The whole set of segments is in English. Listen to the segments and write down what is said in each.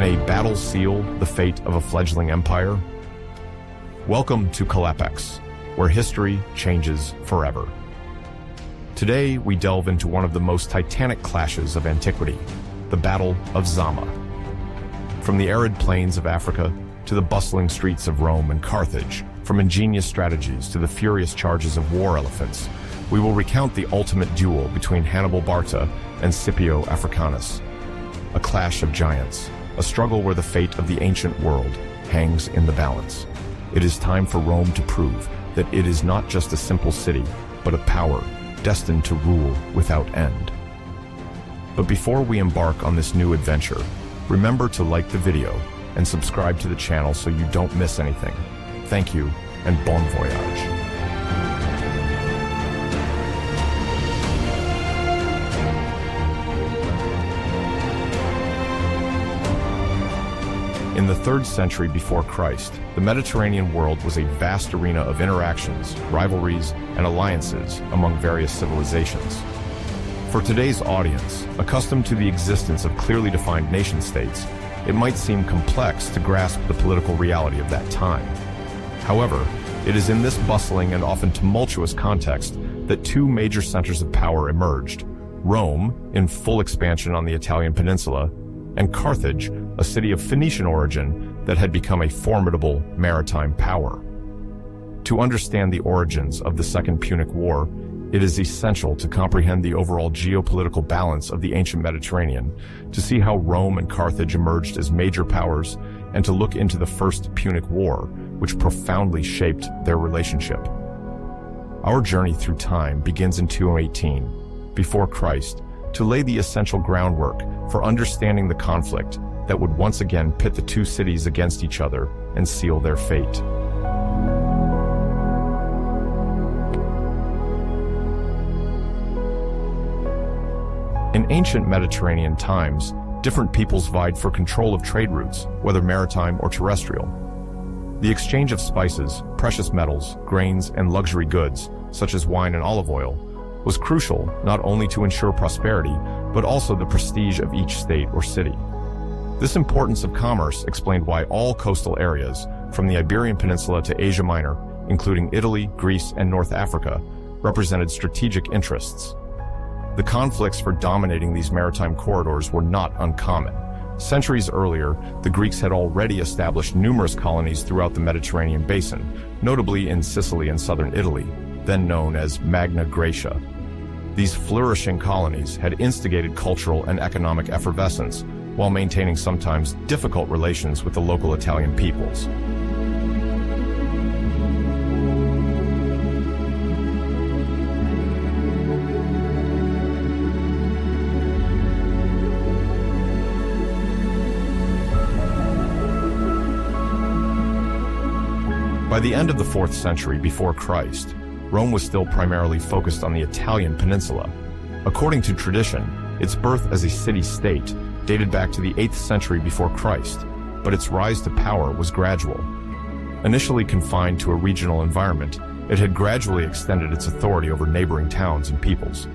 Can a battle seal the fate of a fledgling empire? Welcome to Calapex, where history changes forever. Today, we delve into one of the most titanic clashes of antiquity, the Battle of Zama. From the arid plains of Africa to the bustling streets of Rome and Carthage, from ingenious strategies to the furious charges of war elephants, we will recount the ultimate duel between Hannibal Barca and Scipio Africanus. A clash of giants, a struggle where the fate of the ancient world hangs in the balance. It is time for Rome to prove that it is not just a simple city, but a power destined to rule without end. But before we embark on this new adventure, remember to like the video and subscribe to the channel so you don't miss anything. Thank you, and bon voyage. In the 3rd century before Christ, the Mediterranean world was a vast arena of interactions, rivalries, and alliances among various civilizations. For today's audience, accustomed to the existence of clearly defined nation-states, it might seem complex to grasp the political reality of that time. However, it is in this bustling and often tumultuous context that two major centers of power emerged: Rome, in full expansion on the Italian peninsula, and Carthage, a city of Phoenician origin that had become a formidable maritime power. To understand the origins of the Second Punic War, it is essential to comprehend the overall geopolitical balance of the ancient Mediterranean, to see how Rome and Carthage emerged as major powers, and to look into the First Punic War, which profoundly shaped their relationship. Our journey through time begins in 218, before Christ, to lay the essential groundwork for understanding the conflict that would once again pit the two cities against each other and seal their fate. In ancient Mediterranean times, different peoples vied for control of trade routes, whether maritime or terrestrial. The exchange of spices, precious metals, grains, and luxury goods, such as wine and olive oil, was crucial not only to ensure prosperity, but also the prestige of each state or city. This importance of commerce explained why all coastal areas, from the Iberian Peninsula to Asia Minor, including Italy, Greece, and North Africa, represented strategic interests. The conflicts for dominating these maritime corridors were not uncommon. Centuries earlier, the Greeks had already established numerous colonies throughout the Mediterranean basin, notably in Sicily and southern Italy, then known as Magna Graecia. These flourishing colonies had instigated cultural and economic effervescence, while maintaining sometimes difficult relations with the local Italian peoples. By the end of the 4th century before Christ, Rome was still primarily focused on the Italian peninsula. According to tradition, its birth as a city-state dated back to the 8th century before Christ, but its rise to power was gradual. Initially confined to a regional environment, it had gradually extended its authority over neighboring towns and peoples.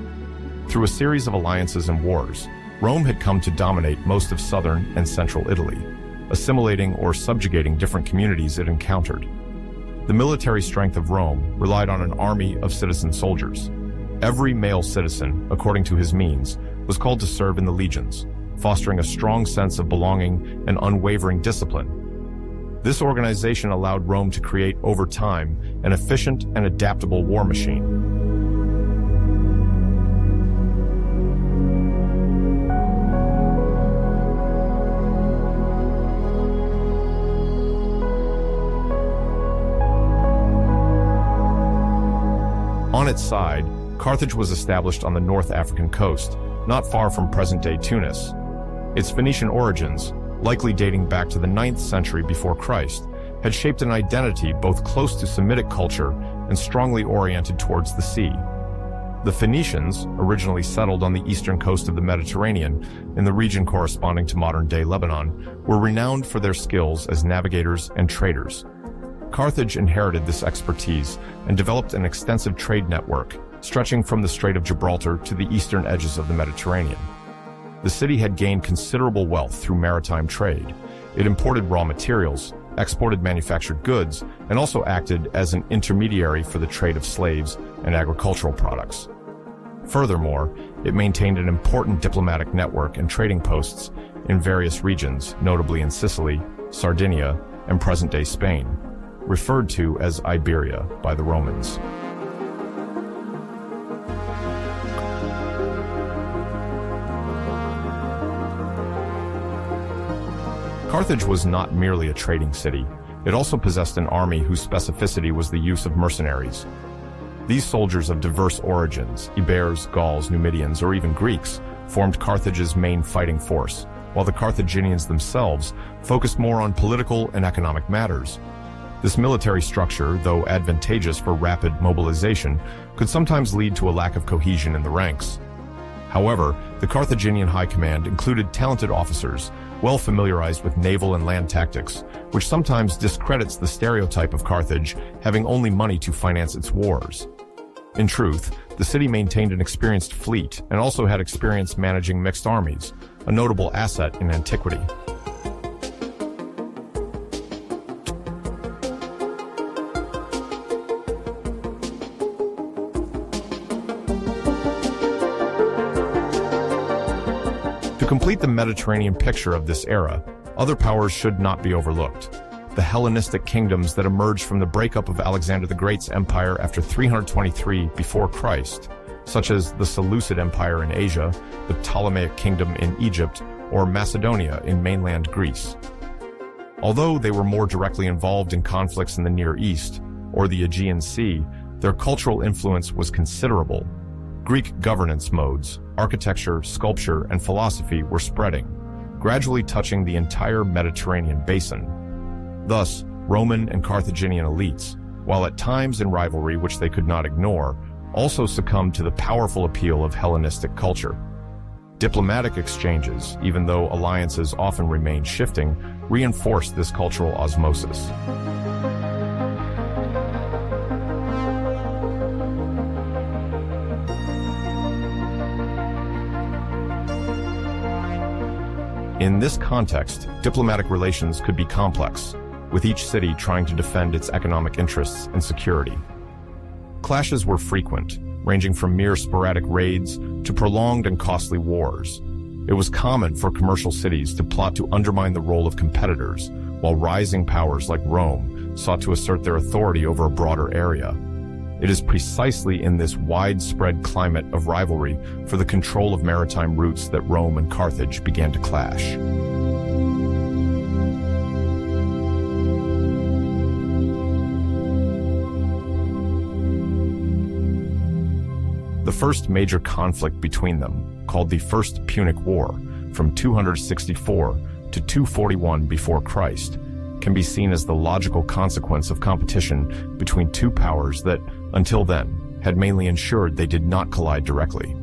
Through a series of alliances and wars, Rome had come to dominate most of southern and central Italy, assimilating or subjugating different communities it encountered. The military strength of Rome relied on an army of citizen soldiers. Every male citizen, according to his means, was called to serve in the legions, fostering a strong sense of belonging and unwavering discipline. This organization allowed Rome to create, over time, an efficient and adaptable war machine. On its side, Carthage was established on the North African coast, not far from present-day Tunis. Its Phoenician origins, likely dating back to the 9th century before Christ, had shaped an identity both close to Semitic culture and strongly oriented towards the sea. The Phoenicians, originally settled on the eastern coast of the Mediterranean, in the region corresponding to modern-day Lebanon, were renowned for their skills as navigators and traders. Carthage inherited this expertise and developed an extensive trade network, stretching from the Strait of Gibraltar to the eastern edges of the Mediterranean. The city had gained considerable wealth through maritime trade. It imported raw materials, exported manufactured goods, and also acted as an intermediary for the trade of slaves and agricultural products. Furthermore, it maintained an important diplomatic network and trading posts in various regions, notably in Sicily, Sardinia, and present-day Spain, referred to as Iberia by the Romans. Carthage was not merely a trading city. It also possessed an army whose specificity was the use of mercenaries. These soldiers of diverse origins, Ibers, Gauls, Numidians, or even Greeks, formed Carthage's main fighting force, while the Carthaginians themselves focused more on political and economic matters. This military structure, though advantageous for rapid mobilization, could sometimes lead to a lack of cohesion in the ranks. However, the Carthaginian high command included talented officers, well familiarized with naval and land tactics, which sometimes discredits the stereotype of Carthage having only money to finance its wars. In truth, the city maintained an experienced fleet and also had experience managing mixed armies, a notable asset in antiquity. To complete the Mediterranean picture of this era, other powers should not be overlooked. The Hellenistic kingdoms that emerged from the breakup of Alexander the Great's empire after 323 before Christ, such as the Seleucid Empire in Asia, the Ptolemaic Kingdom in Egypt, or Macedonia in mainland Greece. Although they were more directly involved in conflicts in the Near East or the Aegean Sea, their cultural influence was considerable. Greek governance modes, architecture, sculpture, and philosophy were spreading, gradually touching the entire Mediterranean basin. Thus, Roman and Carthaginian elites, while at times in rivalry which they could not ignore, also succumbed to the powerful appeal of Hellenistic culture. Diplomatic exchanges, even though alliances often remained shifting, reinforced this cultural osmosis. In this context, diplomatic relations could be complex, with each city trying to defend its economic interests and security. Clashes were frequent, ranging from mere sporadic raids to prolonged and costly wars. It was common for commercial cities to plot to undermine the role of competitors, while rising powers like Rome sought to assert their authority over a broader area. It is precisely in this widespread climate of rivalry for the control of maritime routes that Rome and Carthage began to clash. The first major conflict between them, called the First Punic War, from 264 to 241 before Christ, can be seen as the logical consequence of competition between two powers that, until then, had mainly ensured they did not collide directly.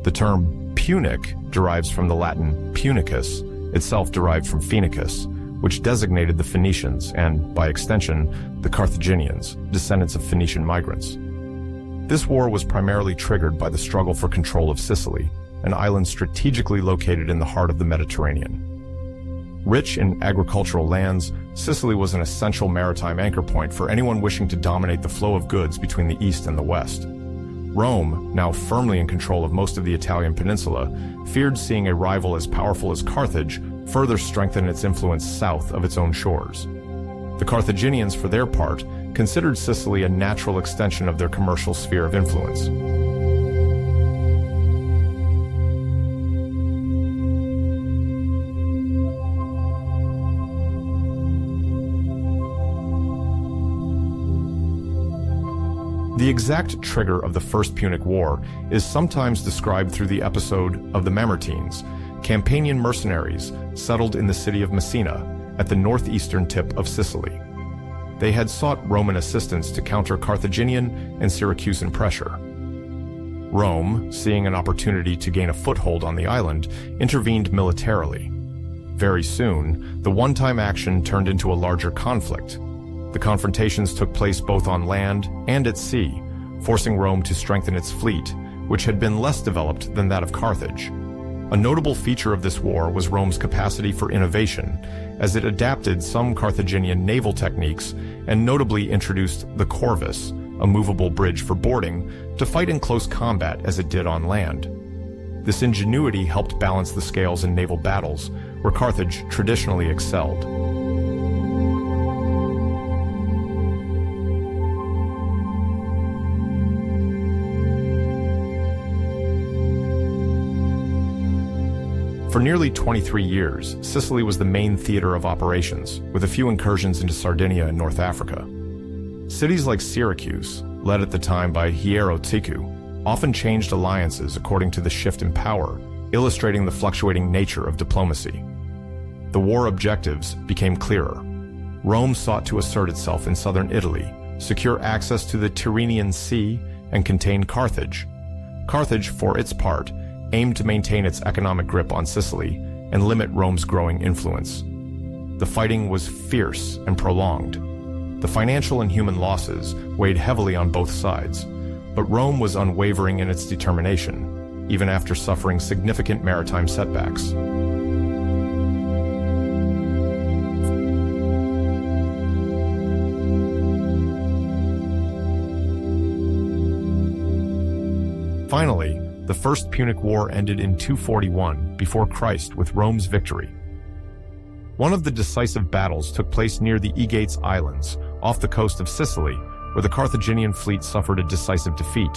The term Punic derives from the Latin Punicus, itself derived from Phoenicus, which designated the Phoenicians and, by extension, the Carthaginians, descendants of Phoenician migrants. This war was primarily triggered by the struggle for control of Sicily, an island strategically located in the heart of the Mediterranean. Rich in agricultural lands, Sicily was an essential maritime anchor point for anyone wishing to dominate the flow of goods between the East and the West. Rome, now firmly in control of most of the Italian peninsula, feared seeing a rival as powerful as Carthage further strengthen its influence south of its own shores. The Carthaginians, for their part, considered Sicily a natural extension of their commercial sphere of influence. The exact trigger of the First Punic War is sometimes described through the episode of the Mamertines, Campanian mercenaries settled in the city of Messina at the northeastern tip of Sicily. They had sought Roman assistance to counter Carthaginian and Syracusan pressure. Rome, seeing an opportunity to gain a foothold on the island, intervened militarily. Very soon, the one-time action turned into a larger conflict. The confrontations took place both on land and at sea, forcing Rome to strengthen its fleet, which had been less developed than that of Carthage. A notable feature of this war was Rome's capacity for innovation, as it adapted some Carthaginian naval techniques and notably introduced the corvus, a movable bridge for boarding, to fight in close combat as it did on land. This ingenuity helped balance the scales in naval battles, where Carthage traditionally excelled. For nearly 23 years, Sicily was the main theater of operations, with a few incursions into Sardinia and North Africa. Cities like Syracuse, led at the time by Hierotiku, often changed alliances according to the shift in power, illustrating the fluctuating nature of diplomacy. The war objectives became clearer. Rome sought to assert itself in southern Italy, secure access to the Tyrrhenian Sea, and contain Carthage. Carthage, for its part, aimed to maintain its economic grip on Sicily and limit Rome's growing influence. The fighting was fierce and prolonged. The financial and human losses weighed heavily on both sides, but Rome was unwavering in its determination, even after suffering significant maritime setbacks. Finally, the First Punic War ended in 241 before Christ with Rome's victory. One of the decisive battles took place near the Aegates Islands, off the coast of Sicily, where the Carthaginian fleet suffered a decisive defeat.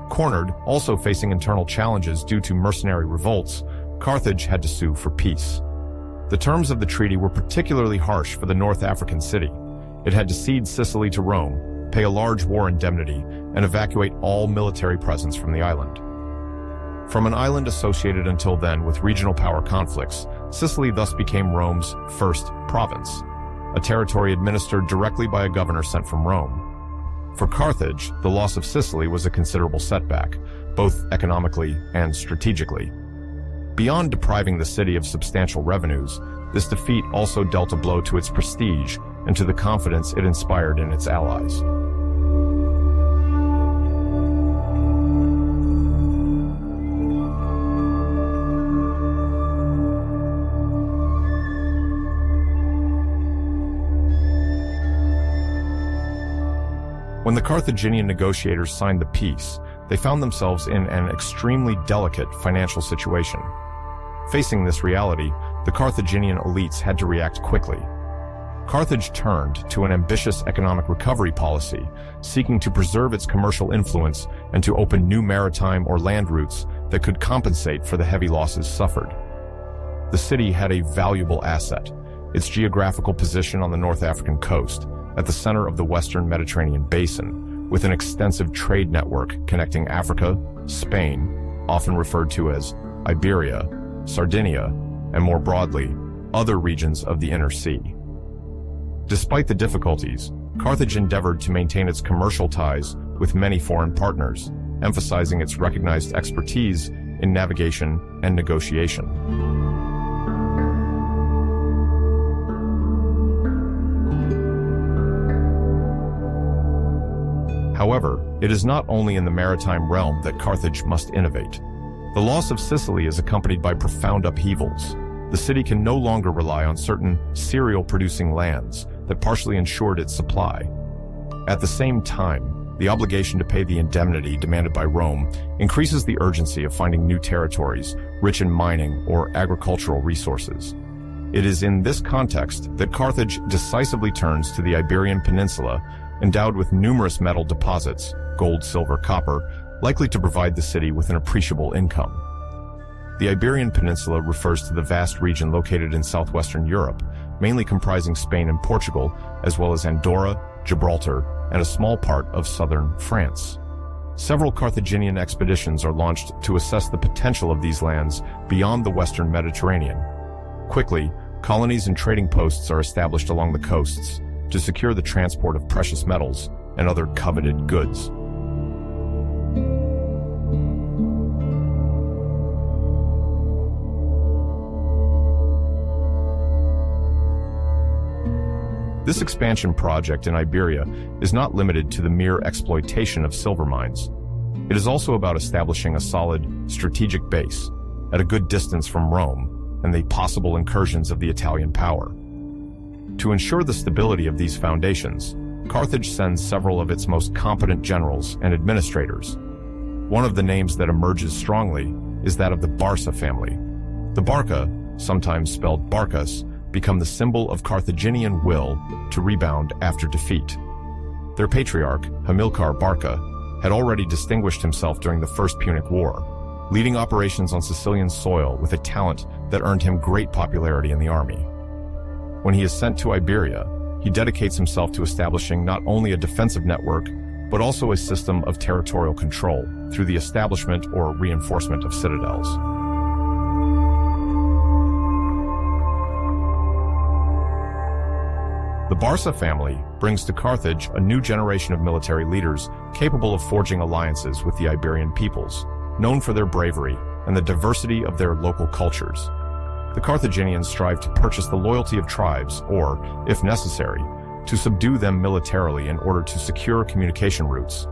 Cornered, also facing internal challenges due to mercenary revolts, Carthage had to sue for peace. The terms of the treaty were particularly harsh for the North African city. It had to cede Sicily to Rome, pay a large war indemnity, and evacuate all military presence from the island. From an island associated until then with regional power conflicts, Sicily thus became Rome's first province, a territory administered directly by a governor sent from Rome. For Carthage, the loss of Sicily was a considerable setback, both economically and strategically. Beyond depriving the city of substantial revenues, this defeat also dealt a blow to its prestige and to the confidence it inspired in its allies. When the Carthaginian negotiators signed the peace, they found themselves in an extremely delicate financial situation. Facing this reality, the Carthaginian elites had to react quickly. Carthage turned to an ambitious economic recovery policy, seeking to preserve its commercial influence and to open new maritime or land routes that could compensate for the heavy losses suffered. The city had a valuable asset: its geographical position on the North African coast, at the center of the Western Mediterranean basin, with an extensive trade network connecting Africa, Spain, often referred to as Iberia, Sardinia, and more broadly, other regions of the Inner Sea. Despite the difficulties, Carthage endeavored to maintain its commercial ties with many foreign partners, emphasizing its recognized expertise in navigation and negotiation. However, it is not only in the maritime realm that Carthage must innovate. The loss of Sicily is accompanied by profound upheavals. The city can no longer rely on certain cereal-producing lands that partially ensured its supply. At the same time, the obligation to pay the indemnity demanded by Rome increases the urgency of finding new territories rich in mining or agricultural resources. It is in this context that Carthage decisively turns to the Iberian Peninsula, endowed with numerous metal deposits, gold, silver, copper, likely to provide the city with an appreciable income. The Iberian Peninsula refers to the vast region located in southwestern Europe, mainly comprising Spain and Portugal, as well as Andorra, Gibraltar, and a small part of southern France. Several Carthaginian expeditions are launched to assess the potential of these lands beyond the western Mediterranean. Quickly, colonies and trading posts are established along the coasts to secure the transport of precious metals and other coveted goods. This expansion project in Iberia is not limited to the mere exploitation of silver mines. It is also about establishing a solid, strategic base, at a good distance from Rome and the possible incursions of the Italian power. To ensure the stability of these foundations, Carthage sends several of its most competent generals and administrators. One of the names that emerges strongly is that of the Barca family. The Barca, sometimes spelled Barcas, become the symbol of Carthaginian will to rebound after defeat. Their patriarch, Hamilcar Barca, had already distinguished himself during the First Punic War, leading operations on Sicilian soil with a talent that earned him great popularity in the army. When he is sent to Iberia, he dedicates himself to establishing not only a defensive network, but also a system of territorial control through the establishment or reinforcement of citadels. The Barca family brings to Carthage a new generation of military leaders capable of forging alliances with the Iberian peoples, known for their bravery and the diversity of their local cultures. The Carthaginians strive to purchase the loyalty of tribes or, if necessary, to subdue them militarily in order to secure communication routes.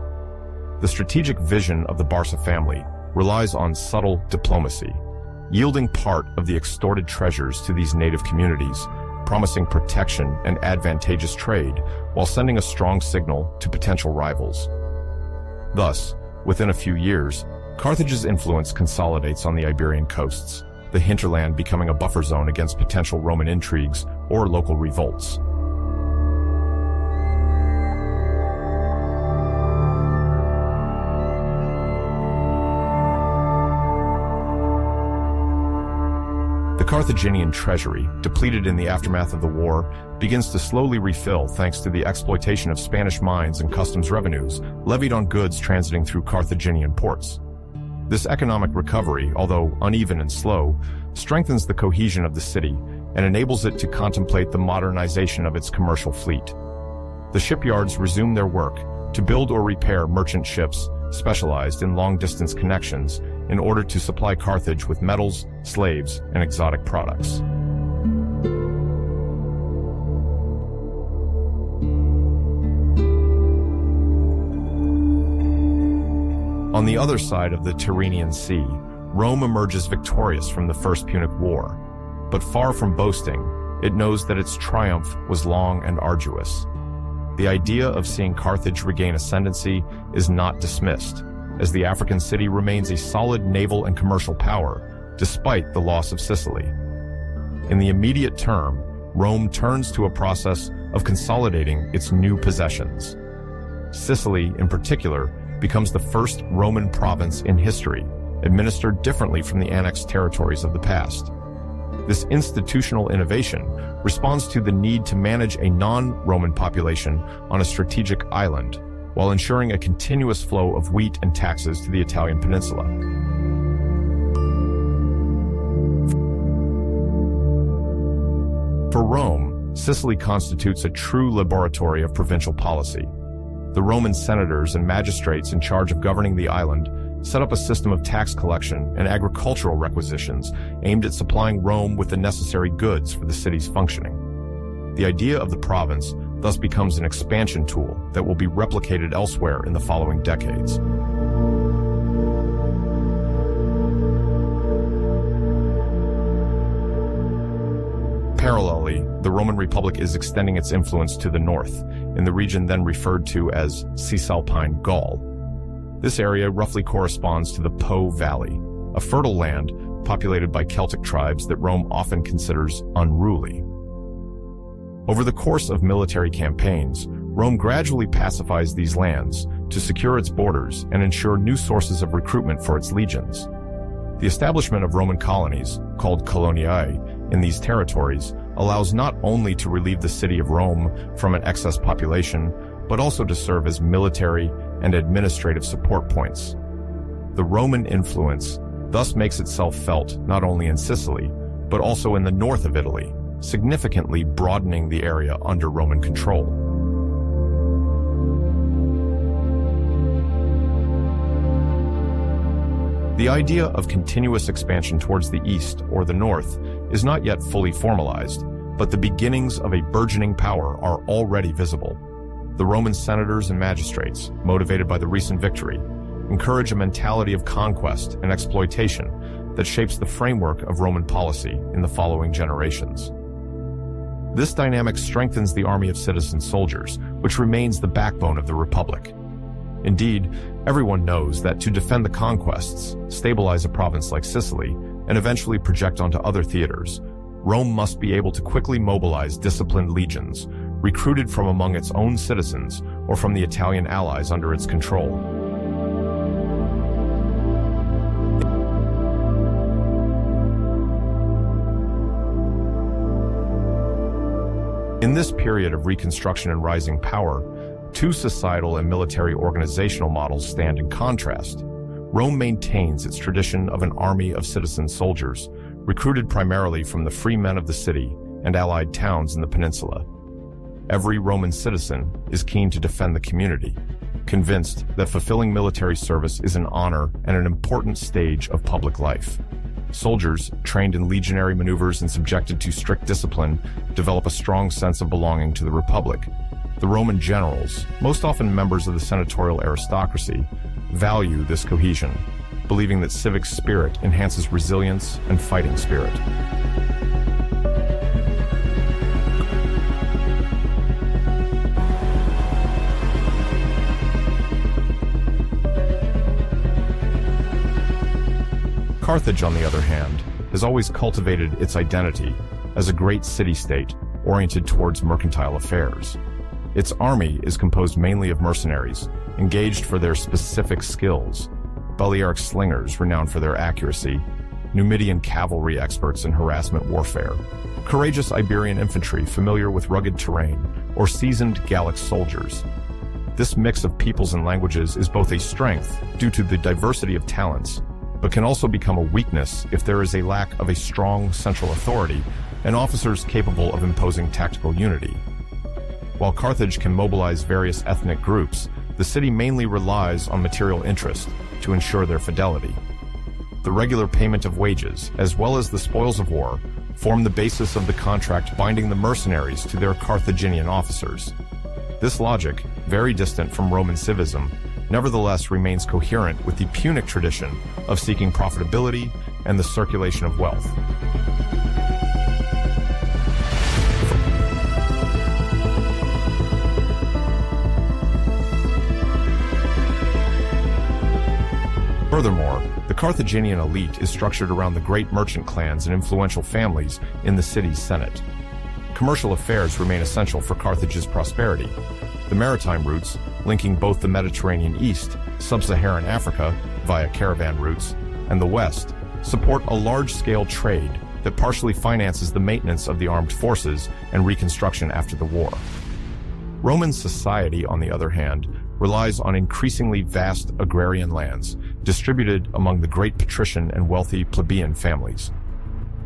The strategic vision of the Barca family relies on subtle diplomacy, yielding part of the extorted treasures to these native communities, promising protection and advantageous trade while sending a strong signal to potential rivals. Thus, within a few years, Carthage's influence consolidates on the Iberian coasts, the hinterland becoming a buffer zone against potential Roman intrigues or local revolts. The Carthaginian treasury, depleted in the aftermath of the war, begins to slowly refill thanks to the exploitation of Spanish mines and customs revenues levied on goods transiting through Carthaginian ports. This economic recovery, although uneven and slow, strengthens the cohesion of the city and enables it to contemplate the modernization of its commercial fleet. The shipyards resume their work to build or repair merchant ships specialized in long-distance connections in order to supply Carthage with metals, slaves, and exotic products. On the other side of the Tyrrhenian Sea, Rome emerges victorious from the First Punic War. But far from boasting, it knows that its triumph was long and arduous. The idea of seeing Carthage regain ascendancy is not dismissed, as the African city remains a solid naval and commercial power, despite the loss of Sicily. In the immediate term, Rome turns to a process of consolidating its new possessions. Sicily, in particular, becomes the first Roman province in history, administered differently from the annexed territories of the past. This institutional innovation responds to the need to manage a non-Roman population on a strategic island, while ensuring a continuous flow of wheat and taxes to the Italian peninsula. For Rome, Sicily constitutes a true laboratory of provincial policy. The Roman senators and magistrates in charge of governing the island set up a system of tax collection and agricultural requisitions aimed at supplying Rome with the necessary goods for the city's functioning. The idea of the province thus becomes an expansion tool that will be replicated elsewhere in the following decades. Parallelly, the Roman Republic is extending its influence to the north, in the region then referred to as Cisalpine Gaul. This area roughly corresponds to the Po Valley, a fertile land populated by Celtic tribes that Rome often considers unruly. Over the course of military campaigns, Rome gradually pacifies these lands to secure its borders and ensure new sources of recruitment for its legions. The establishment of Roman colonies, called coloniae, in these territories allows not only to relieve the city of Rome from an excess population, but also to serve as military and administrative support points. The Roman influence thus makes itself felt not only in Sicily, but also in the north of Italy, significantly broadening the area under Roman control. The idea of continuous expansion towards the east or the north is not yet fully formalized, but the beginnings of a burgeoning power are already visible. The Roman senators and magistrates, motivated by the recent victory, encourage a mentality of conquest and exploitation that shapes the framework of Roman policy in the following generations. This dynamic strengthens the army of citizen soldiers, which remains the backbone of the Republic. Indeed, everyone knows that to defend the conquests, stabilize a province like Sicily, and eventually project onto other theaters, Rome must be able to quickly mobilize disciplined legions, recruited from among its own citizens or from the Italian allies under its control. In this period of reconstruction and rising power, two societal and military organizational models stand in contrast. Rome maintains its tradition of an army of citizen soldiers, recruited primarily from the free men of the city and allied towns in the peninsula. Every Roman citizen is keen to defend the community, convinced that fulfilling military service is an honor and an important stage of public life. Soldiers, trained in legionary maneuvers and subjected to strict discipline, develop a strong sense of belonging to the Republic. The Roman generals, most often members of the senatorial aristocracy, value this cohesion, believing that civic spirit enhances resilience and fighting spirit. Carthage, on the other hand, has always cultivated its identity as a great city-state oriented towards mercantile affairs. Its army is composed mainly of mercenaries, engaged for their specific skills, Balearic slingers renowned for their accuracy, Numidian cavalry experts in harassment warfare, courageous Iberian infantry familiar with rugged terrain, or seasoned Gallic soldiers. This mix of peoples and languages is both a strength due to the diversity of talents, but can also become a weakness if there is a lack of a strong central authority and officers capable of imposing tactical unity. While Carthage can mobilize various ethnic groups, the city mainly relies on material interest to ensure their fidelity. The regular payment of wages, as well as the spoils of war, form the basis of the contract binding the mercenaries to their Carthaginian officers. This logic, very distant from Roman civism, nevertheless remains coherent with the Punic tradition of seeking profitability and the circulation of wealth. Furthermore, the Carthaginian elite is structured around the great merchant clans and influential families in the city's senate. Commercial affairs remain essential for Carthage's prosperity. The maritime routes, linking both the Mediterranean east, sub-Saharan Africa, via caravan routes, and the west, support a large-scale trade that partially finances the maintenance of the armed forces and reconstruction after the war. Roman society, on the other hand, relies on increasingly vast agrarian lands, distributed among the great patrician and wealthy plebeian families.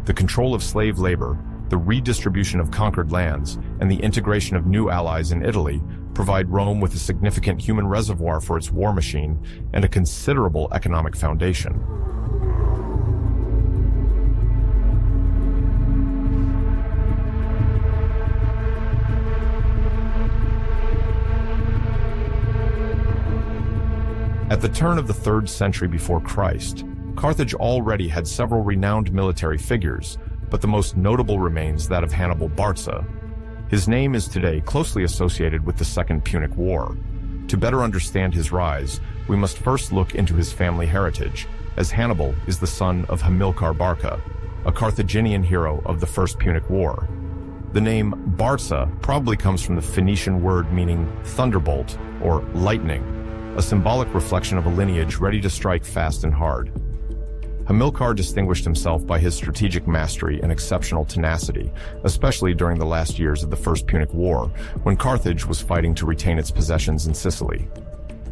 The control of slave labor, the redistribution of conquered lands, and the integration of new allies in Italy provide Rome with a significant human reservoir for its war machine and a considerable economic foundation. At the turn of the 3rd century before Christ, Carthage already had several renowned military figures, but the most notable remains that of Hannibal Barca. His name is today closely associated with the Second Punic War. To better understand his rise, we must first look into his family heritage, as Hannibal is the son of Hamilcar Barca, a Carthaginian hero of the First Punic War. The name Barca probably comes from the Phoenician word meaning thunderbolt or lightning, a symbolic reflection of a lineage ready to strike fast and hard. Hamilcar distinguished himself by his strategic mastery and exceptional tenacity, especially during the last years of the First Punic War, when Carthage was fighting to retain its possessions in Sicily.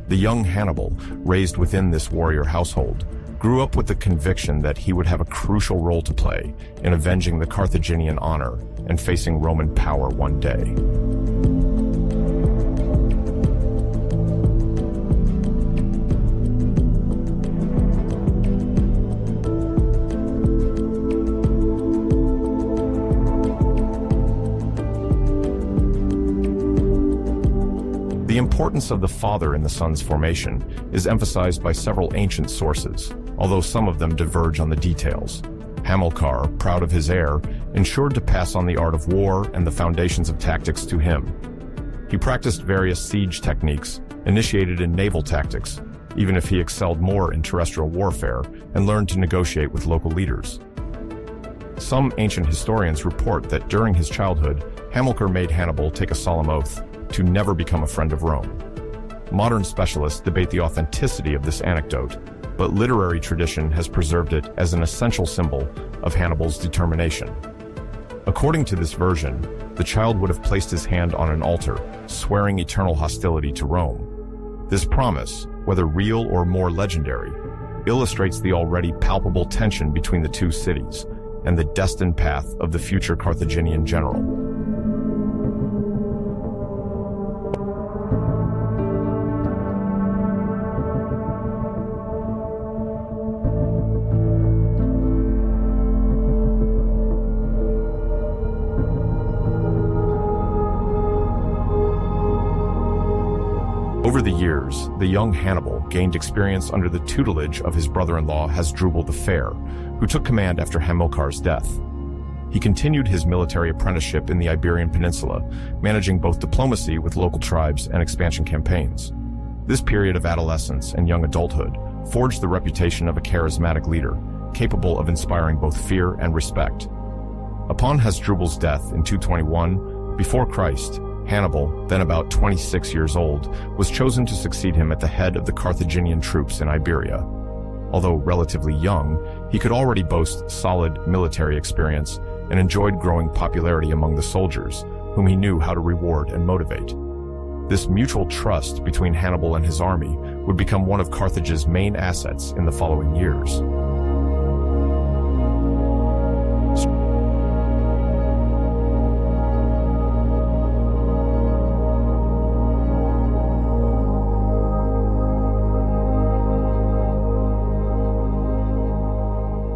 The young Hannibal, raised within this warrior household, grew up with the conviction that he would have a crucial role to play in avenging the Carthaginian honor and facing Roman power one day. The importance of the father in the son's formation is emphasized by several ancient sources, although some of them diverge on the details. Hamilcar, proud of his heir, ensured to pass on the art of war and the foundations of tactics to him. He practiced various siege techniques, initiated in naval tactics, even if he excelled more in terrestrial warfare, and learned to negotiate with local leaders. Some ancient historians report that during his childhood, Hamilcar made Hannibal take a solemn oath to never become a friend of Rome. Modern specialists debate the authenticity of this anecdote, but literary tradition has preserved it as an essential symbol of Hannibal's determination. According to this version, the child would have placed his hand on an altar, swearing eternal hostility to Rome. This promise, whether real or more legendary, illustrates the already palpable tension between the two cities and the destined path of the future Carthaginian general. Over the years, the young Hannibal gained experience under the tutelage of his brother-in-law Hasdrubal the Fair, who took command after Hamilcar's death. He continued his military apprenticeship in the Iberian Peninsula, managing both diplomacy with local tribes and expansion campaigns. This period of adolescence and young adulthood forged the reputation of a charismatic leader, capable of inspiring both fear and respect. Upon Hasdrubal's death in 221 before Christ, Hannibal, then about 26 years old, was chosen to succeed him at the head of the Carthaginian troops in Iberia. Although relatively young, he could already boast solid military experience and enjoyed growing popularity among the soldiers, whom he knew how to reward and motivate. This mutual trust between Hannibal and his army would become one of Carthage's main assets in the following years.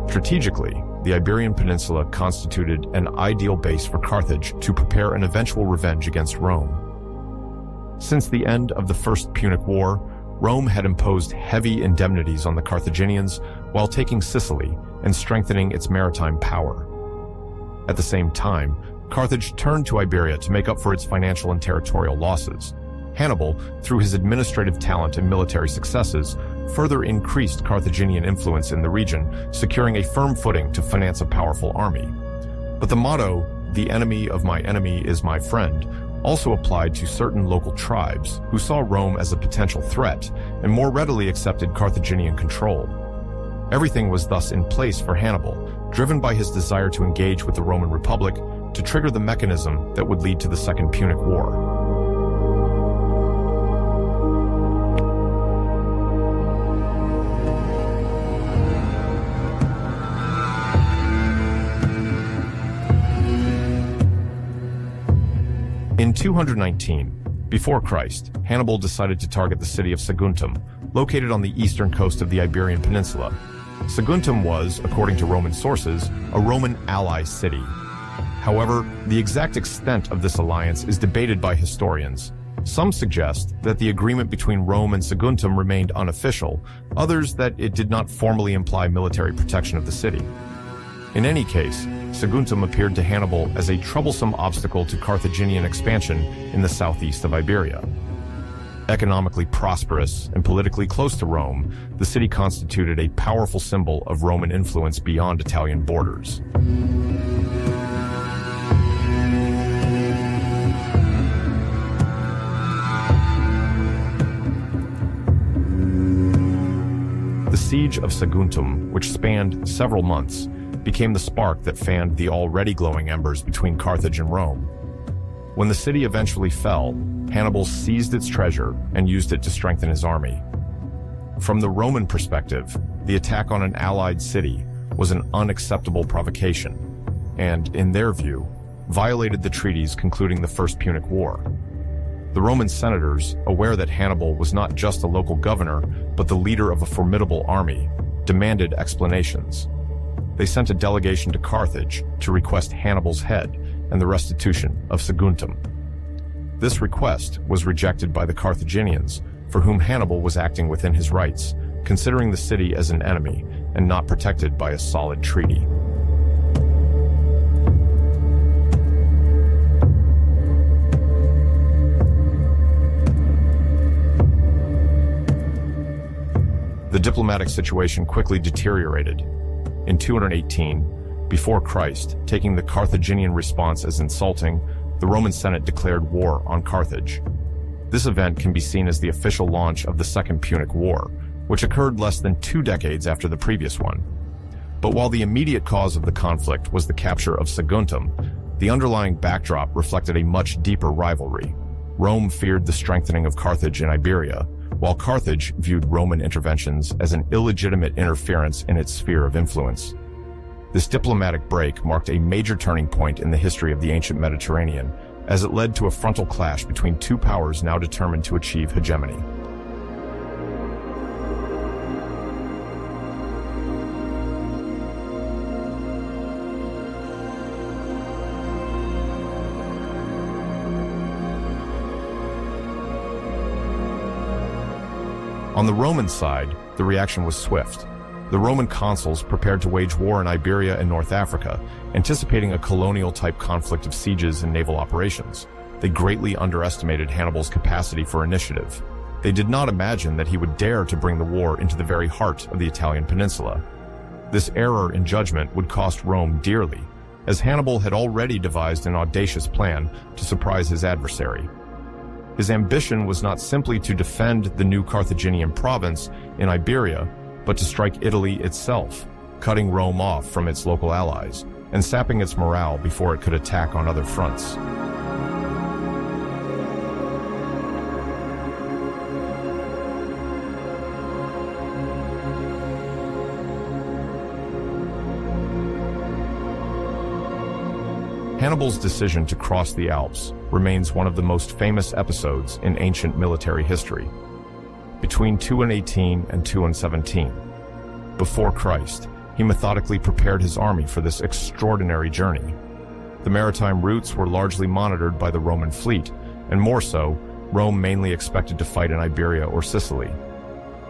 Strategically, the Iberian Peninsula constituted an ideal base for Carthage to prepare an eventual revenge against Rome. Since the end of the First Punic War, Rome had imposed heavy indemnities on the Carthaginians while taking Sicily and strengthening its maritime power. At the same time, Carthage turned to Iberia to make up for its financial and territorial losses. Hannibal, through his administrative talent and military successes, further increased Carthaginian influence in the region, securing a firm footing to finance a powerful army. But the motto, "The enemy of my enemy is my friend," also applied to certain local tribes who saw Rome as a potential threat and more readily accepted Carthaginian control. Everything was thus in place for Hannibal, driven by his desire to engage with the Roman Republic to trigger the mechanism that would lead to the Second Punic War. In 219, before Christ, Hannibal decided to target the city of Saguntum, located on the eastern coast of the Iberian Peninsula. Saguntum was, according to Roman sources, a Roman ally city. However, the exact extent of this alliance is debated by historians. Some suggest that the agreement between Rome and Saguntum remained unofficial, others that it did not formally imply military protection of the city. In any case, Saguntum appeared to Hannibal as a troublesome obstacle to Carthaginian expansion in the southeast of Iberia. Economically prosperous and politically close to Rome, the city constituted a powerful symbol of Roman influence beyond Italian borders. The siege of Saguntum, which spanned several months, became the spark that fanned the already glowing embers between Carthage and Rome. When the city eventually fell, Hannibal seized its treasure and used it to strengthen his army. From the Roman perspective, the attack on an allied city was an unacceptable provocation, and, in their view, violated the treaties concluding the First Punic War. The Roman senators, aware that Hannibal was not just a local governor, but the leader of a formidable army, demanded explanations. They sent a delegation to Carthage to request Hannibal's head and the restitution of Saguntum. This request was rejected by the Carthaginians, for whom Hannibal was acting within his rights, considering the city as an enemy and not protected by a solid treaty. The diplomatic situation quickly deteriorated. In 218, before Christ, taking the Carthaginian response as insulting, the Roman Senate declared war on Carthage. This event can be seen as the official launch of the Second Punic War, which occurred less than 2 decades after the previous one. But while the immediate cause of the conflict was the capture of Saguntum, the underlying backdrop reflected a much deeper rivalry. Rome feared the strengthening of Carthage in Iberia, while Carthage viewed Roman interventions as an illegitimate interference in its sphere of influence. This diplomatic break marked a major turning point in the history of the ancient Mediterranean, as it led to a frontal clash between two powers now determined to achieve hegemony. On the Roman side, the reaction was swift. The Roman consuls prepared to wage war in Iberia and North Africa, anticipating a colonial-type conflict of sieges and naval operations. They greatly underestimated Hannibal's capacity for initiative. They did not imagine that he would dare to bring the war into the very heart of the Italian peninsula. This error in judgment would cost Rome dearly, as Hannibal had already devised an audacious plan to surprise his adversary. His ambition was not simply to defend the new Carthaginian province in Iberia, but to strike Italy itself, cutting Rome off from its local allies and sapping its morale before it could attack on other fronts. Hannibal's decision to cross the Alps remains one of the most famous episodes in ancient military history. Between 218 and 217, before Christ, he methodically prepared his army for this extraordinary journey. The maritime routes were largely monitored by the Roman fleet, and more so, Rome mainly expected to fight in Iberia or Sicily.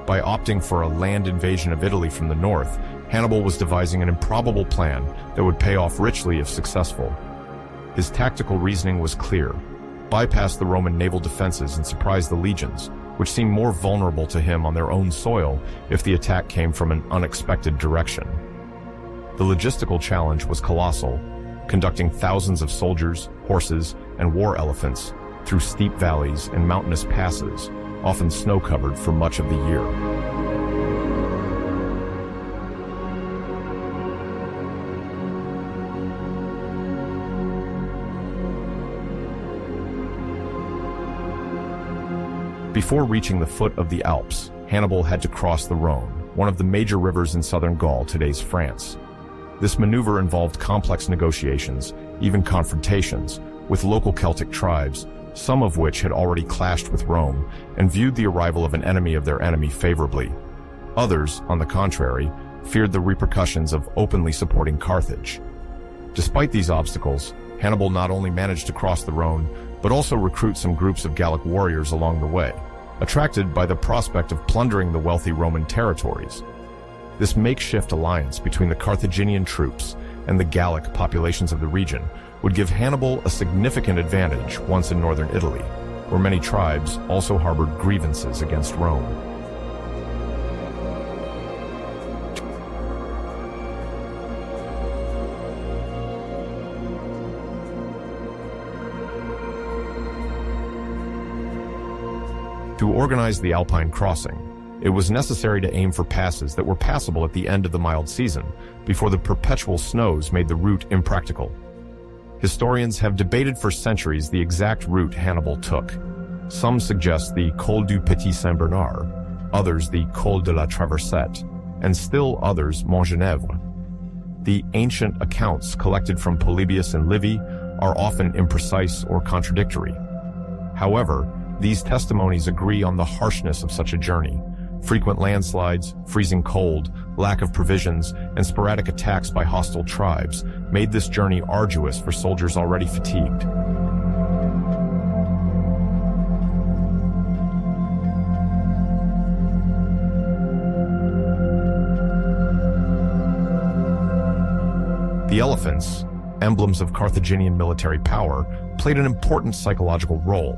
By opting for a land invasion of Italy from the north, Hannibal was devising an improbable plan that would pay off richly if successful. His tactical reasoning was clear: bypass the Roman naval defenses and surprise the legions, which seemed more vulnerable to him on their own soil if the attack came from an unexpected direction. The logistical challenge was colossal, conducting thousands of soldiers, horses, and war elephants through steep valleys and mountainous passes, often snow-covered for much of the year. Before reaching the foot of the Alps, Hannibal had to cross the Rhone, one of the major rivers in southern Gaul, today's France. This maneuver involved complex negotiations, even confrontations, with local Celtic tribes, some of which had already clashed with Rome and viewed the arrival of an enemy of their enemy favorably. Others, on the contrary, feared the repercussions of openly supporting Carthage. Despite these obstacles, Hannibal not only managed to cross the Rhone, but also recruit some groups of Gallic warriors along the way, attracted by the prospect of plundering the wealthy Roman territories. This makeshift alliance between the Carthaginian troops and the Gallic populations of the region would give Hannibal a significant advantage once in northern Italy, where many tribes also harbored grievances against Rome. To organize the Alpine crossing, it was necessary to aim for passes that were passable at the end of the mild season, before the perpetual snows made the route impractical. Historians have debated for centuries the exact route Hannibal took. Some suggest the Col du Petit Saint-Bernard, others the Col de la Traversette, and still others Montgenèvre. The ancient accounts collected from Polybius and Livy are often imprecise or contradictory. However, these testimonies agree on the harshness of such a journey. Frequent landslides, freezing cold, lack of provisions, and sporadic attacks by hostile tribes made this journey arduous for soldiers already fatigued. The elephants, emblems of Carthaginian military power, played an important psychological role.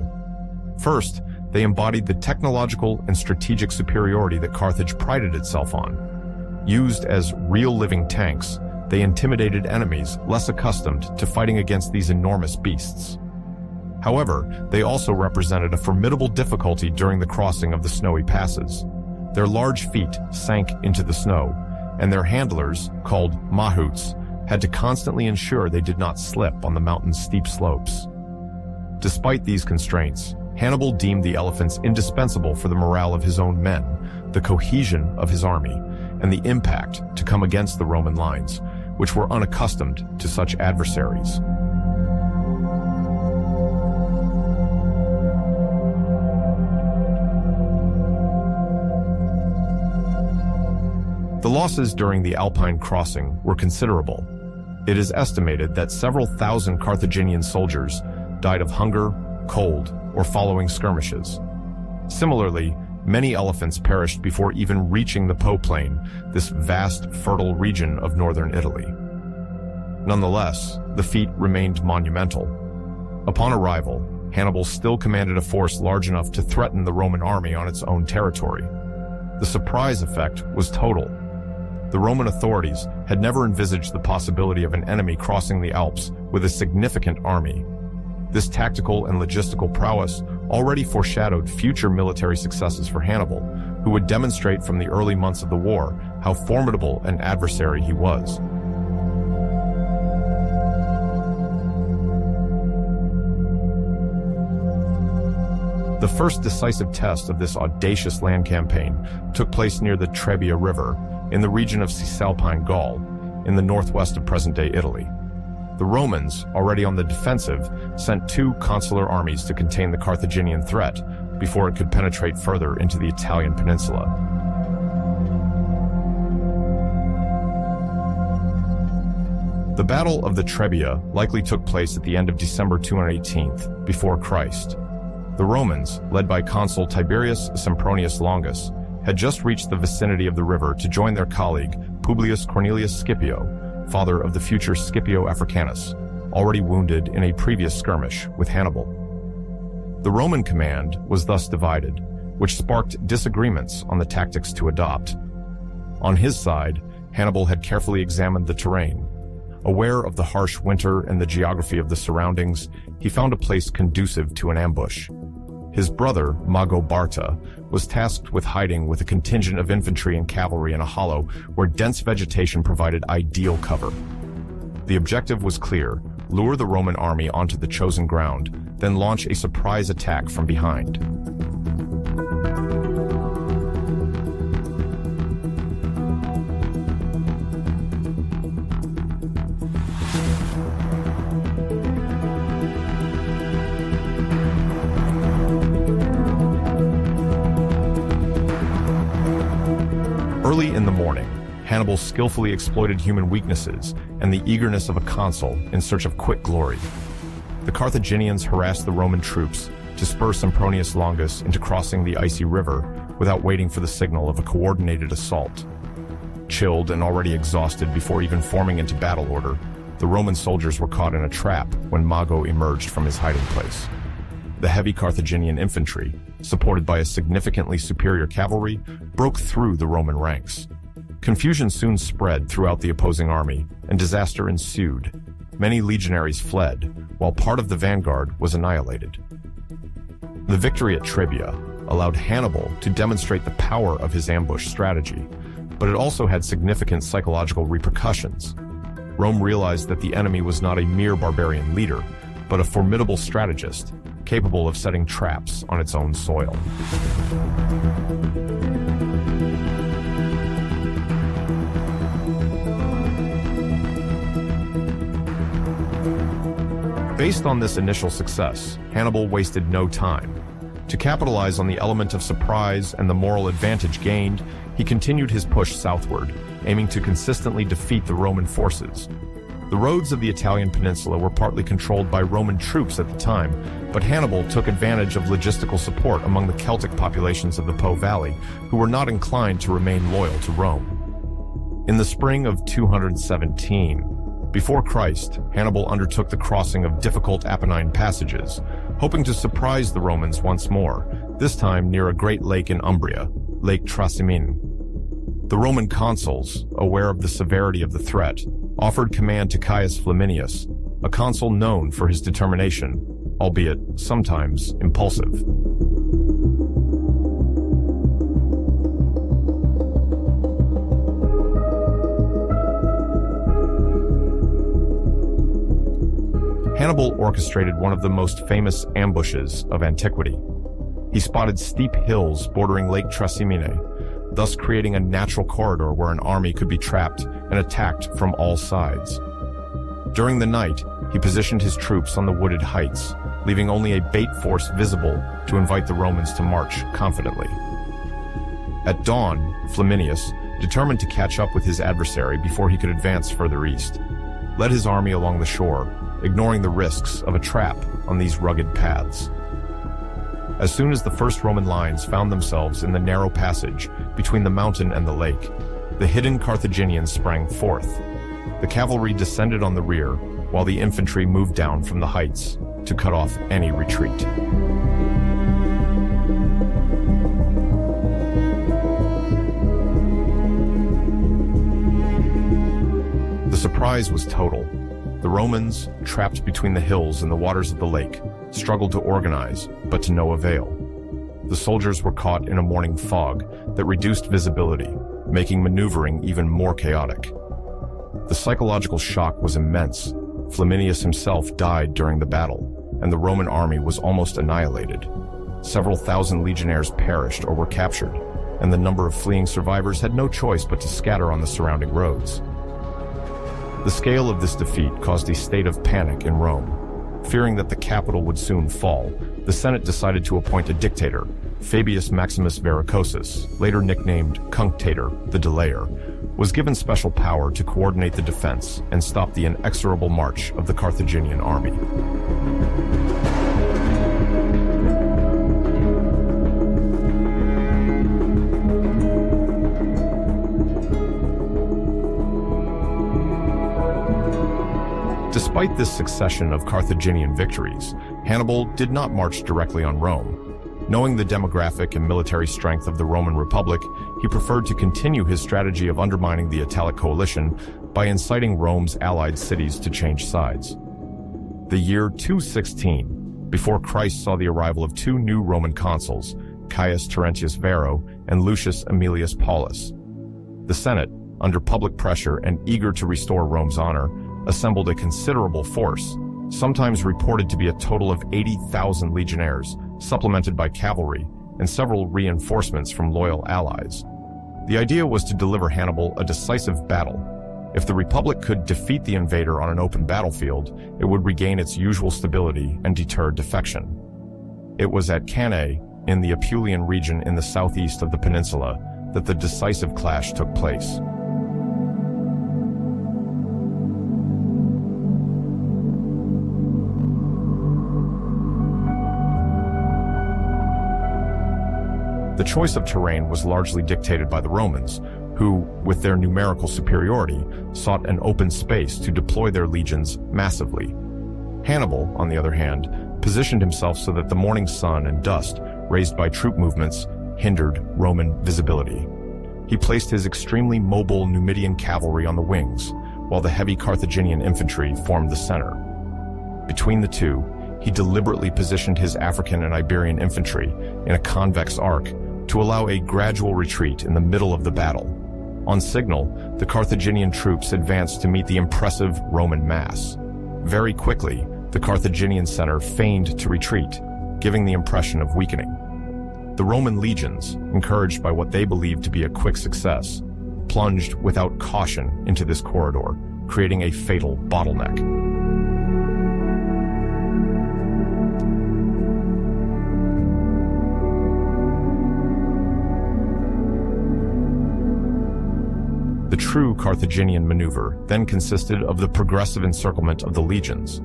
First, they embodied the technological and strategic superiority that Carthage prided itself on. Used as real living tanks, they intimidated enemies less accustomed to fighting against these enormous beasts. However, they also represented a formidable difficulty during the crossing of the snowy passes. Their large feet sank into the snow, and their handlers, called mahouts, had to constantly ensure they did not slip on the mountain's steep slopes. Despite these constraints, Hannibal deemed the elephants indispensable for the morale of his own men, the cohesion of his army, and the impact to come against the Roman lines, which were unaccustomed to such adversaries. The losses during the Alpine crossing were considerable. It is estimated that several thousand Carthaginian soldiers died of hunger, cold, or following skirmishes. Similarly, many elephants perished before even reaching the Po Plain, this vast, fertile region of northern Italy. Nonetheless, the feat remained monumental. Upon arrival, Hannibal still commanded a force large enough to threaten the Roman army on its own territory. The surprise effect was total. The Roman authorities had never envisaged the possibility of an enemy crossing the Alps with a significant army. This tactical and logistical prowess already foreshadowed future military successes for Hannibal, who would demonstrate from the early months of the war how formidable an adversary he was. The first decisive test of this audacious land campaign took place near the Trebia River, in the region of Cisalpine Gaul, in the northwest of present-day Italy. The Romans, already on the defensive, sent 2 consular armies to contain the Carthaginian threat before it could penetrate further into the Italian peninsula. The Battle of the Trebia likely took place at the end of December 218 before Christ. The Romans, led by consul Tiberius Sempronius Longus, had just reached the vicinity of the river to join their colleague Publius Cornelius Scipio, father of the future Scipio Africanus, already wounded in a previous skirmish with Hannibal. The Roman command was thus divided, which sparked disagreements on the tactics to adopt. On his side, Hannibal had carefully examined the terrain. Aware of the harsh winter and the geography of the surroundings, he found a place conducive to an ambush. His brother, Mago Barca, was tasked with hiding with a contingent of infantry and cavalry in a hollow where dense vegetation provided ideal cover. The objective was clear: lure the Roman army onto the chosen ground, then launch a surprise attack from behind. Early in the morning, Hannibal skillfully exploited human weaknesses and the eagerness of a consul in search of quick glory. The Carthaginians harassed the Roman troops to spur Sempronius Longus into crossing the icy river without waiting for the signal of a coordinated assault. Chilled and already exhausted before even forming into battle order, the Roman soldiers were caught in a trap when Mago emerged from his hiding place. The heavy Carthaginian infantry, supported by a significantly superior cavalry, broke through the Roman ranks. Confusion soon spread throughout the opposing army, and disaster ensued. Many legionaries fled, while part of the vanguard was annihilated. The victory at Trebia allowed Hannibal to demonstrate the power of his ambush strategy, but it also had significant psychological repercussions. Rome realized that the enemy was not a mere barbarian leader, but a formidable strategist, capable of setting traps on its own soil. Based on this initial success, Hannibal wasted no time. To capitalize on the element of surprise and the moral advantage gained, he continued his push southward, aiming to consistently defeat the Roman forces. The roads of the Italian peninsula were partly controlled by Roman troops at the time, but Hannibal took advantage of logistical support among the Celtic populations of the Po Valley, who were not inclined to remain loyal to Rome. In the spring of 217, Before Christ, Hannibal undertook the crossing of difficult Apennine passages, hoping to surprise the Romans once more, this time near a great lake in Umbria, Lake Trasimene. The Roman consuls, aware of the severity of the threat, offered command to Caius Flaminius, a consul known for his determination, albeit sometimes impulsive. Hannibal orchestrated one of the most famous ambushes of antiquity. He spotted steep hills bordering Lake Trasimene, thus creating a natural corridor where an army could be trapped and attacked from all sides. During the night, he positioned his troops on the wooded heights, leaving only a bait force visible to invite the Romans to march confidently. At dawn, Flaminius, determined to catch up with his adversary before he could advance further east, led his army along the shore, ignoring the risks of a trap on these rugged paths. As soon as the first Roman lines found themselves in the narrow passage between the mountain and the lake, the hidden Carthaginians sprang forth. The cavalry descended on the rear, while the infantry moved down from the heights to cut off any retreat. The surprise was total. The Romans, trapped between the hills and the waters of the lake, struggled to organize, but to no avail. The soldiers were caught in a morning fog that reduced visibility, making maneuvering even more chaotic. The psychological shock was immense. Flaminius himself died during the battle, and the Roman army was almost annihilated. Several thousand legionnaires perished or were captured, and the number of fleeing survivors had no choice but to scatter on the surrounding roads. The scale of this defeat caused a state of panic in Rome. Fearing that the capital would soon fall, the Senate decided to appoint a dictator, Fabius Maximus Verrucosus, later nicknamed Cunctator, the Delayer, was given special power to coordinate the defense and stop the inexorable march of the Carthaginian army. Despite this succession of Carthaginian victories, Hannibal did not march directly on Rome. Knowing the demographic and military strength of the Roman Republic, he preferred to continue his strategy of undermining the Italic coalition by inciting Rome's allied cities to change sides. The year 216, before Christ, saw the arrival of two new Roman consuls, Caius Terentius Varro and Lucius Aemilius Paulus. The Senate, under public pressure and eager to restore Rome's honor, assembled a considerable force, sometimes reported to be a total of 80,000 legionnaires, supplemented by cavalry and several reinforcements from loyal allies. The idea was to deliver Hannibal a decisive battle. If the Republic could defeat the invader on an open battlefield, it would regain its usual stability and deter defection. It was at Cannae, in the Apulian region in the southeast of the peninsula, that the decisive clash took place. The choice of terrain was largely dictated by the Romans, who, with their numerical superiority, sought an open space to deploy their legions massively. Hannibal, on the other hand, positioned himself so that the morning sun and dust raised by troop movements hindered Roman visibility. He placed his extremely mobile Numidian cavalry on the wings, while the heavy Carthaginian infantry formed the center. Between the two, he deliberately positioned his African and Iberian infantry in a convex arc to allow a gradual retreat in the middle of the battle. On signal, the Carthaginian troops advanced to meet the impressive Roman mass. Very quickly, the Carthaginian center feigned to retreat, giving the impression of weakening. The Roman legions, encouraged by what they believed to be a quick success, plunged without caution into this corridor, creating a fatal bottleneck. The true Carthaginian maneuver then consisted of the progressive encirclement of the legions.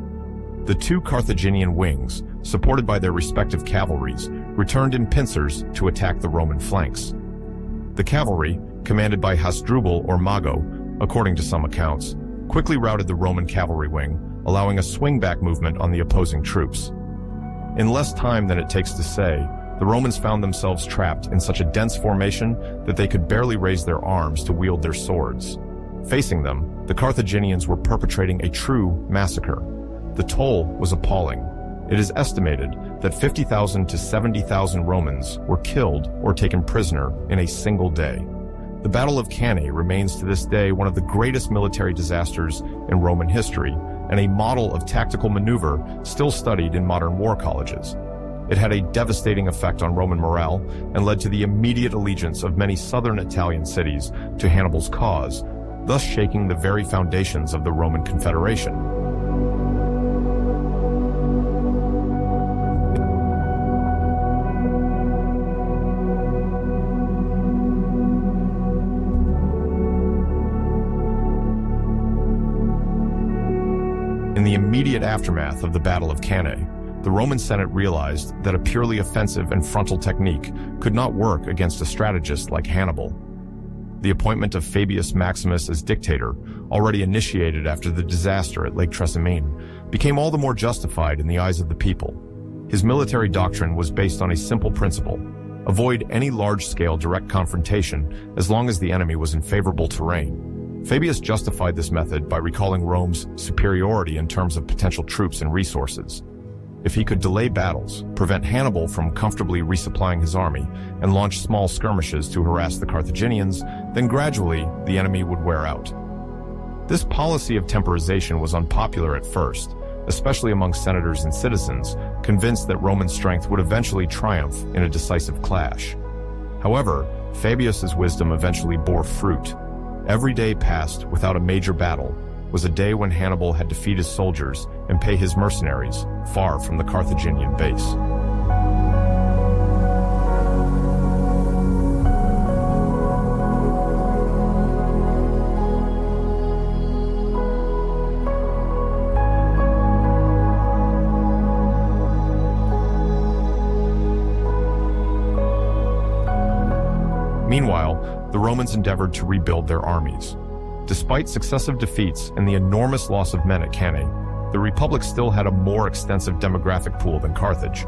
The two Carthaginian wings, supported by their respective cavalries, returned in pincers to attack the Roman flanks. The cavalry, commanded by Hasdrubal or Mago, according to some accounts, quickly routed the Roman cavalry wing, allowing a swing-back movement on the opposing troops. In less time than it takes to say, the Romans found themselves trapped in such a dense formation that they could barely raise their arms to wield their swords. Facing them, the Carthaginians were perpetrating a true massacre. The toll was appalling. It is estimated that 50,000 to 70,000 Romans were killed or taken prisoner in a single day. The Battle of Cannae remains to this day one of the greatest military disasters in Roman history and a model of tactical maneuver still studied in modern war colleges. It had a devastating effect on Roman morale and led to the immediate allegiance of many southern Italian cities to Hannibal's cause, thus shaking the very foundations of the Roman Confederation. In the immediate aftermath of the Battle of Cannae, the Roman Senate realized that a purely offensive and frontal technique could not work against a strategist like Hannibal. The appointment of Fabius Maximus as dictator, already initiated after the disaster at Lake Trasimene, became all the more justified in the eyes of the people. His military doctrine was based on a simple principle: avoid any large-scale direct confrontation as long as the enemy was in favorable terrain. Fabius justified this method by recalling Rome's superiority in terms of potential troops and resources. If he could delay battles, prevent Hannibal from comfortably resupplying his army, and launch small skirmishes to harass the Carthaginians, then gradually the enemy would wear out. This policy of temporization was unpopular at first, especially among senators and citizens, convinced that Roman strength would eventually triumph in a decisive clash. However, Fabius's wisdom eventually bore fruit. Every day passed without a major battle was a day when Hannibal had to feed his soldiers and pay his mercenaries far from the Carthaginian base. Meanwhile, the Romans endeavored to rebuild their armies. Despite successive defeats and the enormous loss of men at Cannae, the Republic still had a more extensive demographic pool than Carthage.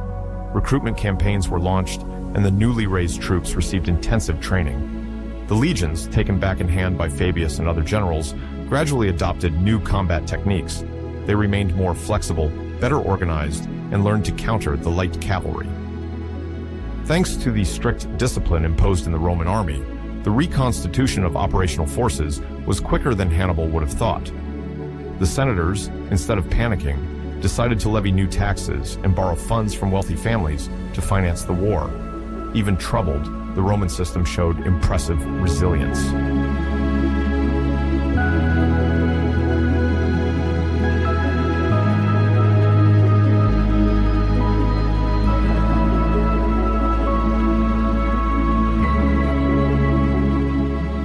Recruitment campaigns were launched, and the newly raised troops received intensive training. The legions, taken back in hand by Fabius and other generals, gradually adopted new combat techniques. They remained more flexible, better organized, and learned to counter the light cavalry. Thanks to the strict discipline imposed in the Roman army, the reconstitution of operational forces was quicker than Hannibal would have thought. The senators, instead of panicking, decided to levy new taxes and borrow funds from wealthy families to finance the war. Even troubled, the Roman system showed impressive resilience.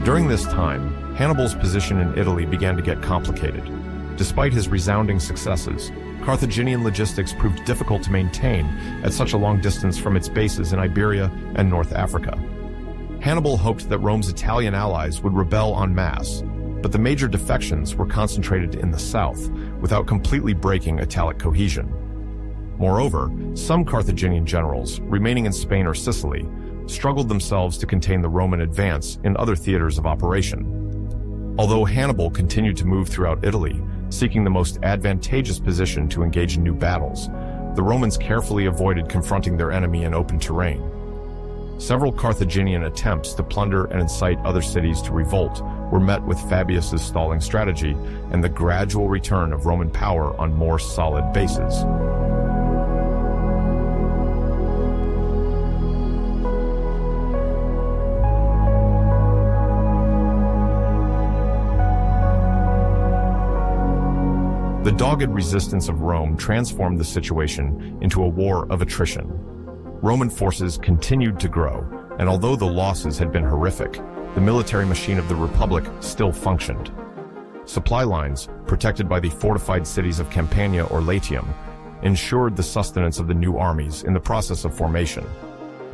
During this time, Hannibal's position in Italy began to get complicated. Despite his resounding successes, Carthaginian logistics proved difficult to maintain at such a long distance from its bases in Iberia and North Africa. Hannibal hoped that Rome's Italian allies would rebel en masse, but the major defections were concentrated in the south, without completely breaking Italic cohesion. Moreover, some Carthaginian generals, remaining in Spain or Sicily, struggled themselves to contain the Roman advance in other theaters of operation. Although Hannibal continued to move throughout Italy, seeking the most advantageous position to engage in new battles, the Romans carefully avoided confronting their enemy in open terrain. Several Carthaginian attempts to plunder and incite other cities to revolt were met with Fabius's stalling strategy and the gradual return of Roman power on more solid bases. The dogged resistance of Rome transformed the situation into a war of attrition. Roman forces continued to grow, and although the losses had been horrific, the military machine of the Republic still functioned. Supply lines, protected by the fortified cities of Campania or Latium, ensured the sustenance of the new armies in the process of formation.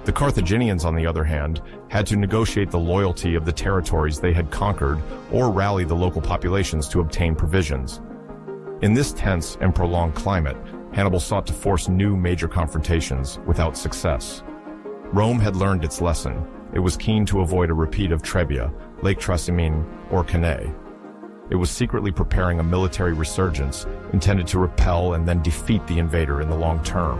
The Carthaginians, on the other hand, had to negotiate the loyalty of the territories they had conquered or rally the local populations to obtain provisions. In this tense and prolonged climate, Hannibal sought to force new major confrontations without success. Rome had learned its lesson. It was keen to avoid a repeat of Trebia, Lake Trasimene, or Cannae. It was secretly preparing a military resurgence intended to repel and then defeat the invader in the long term.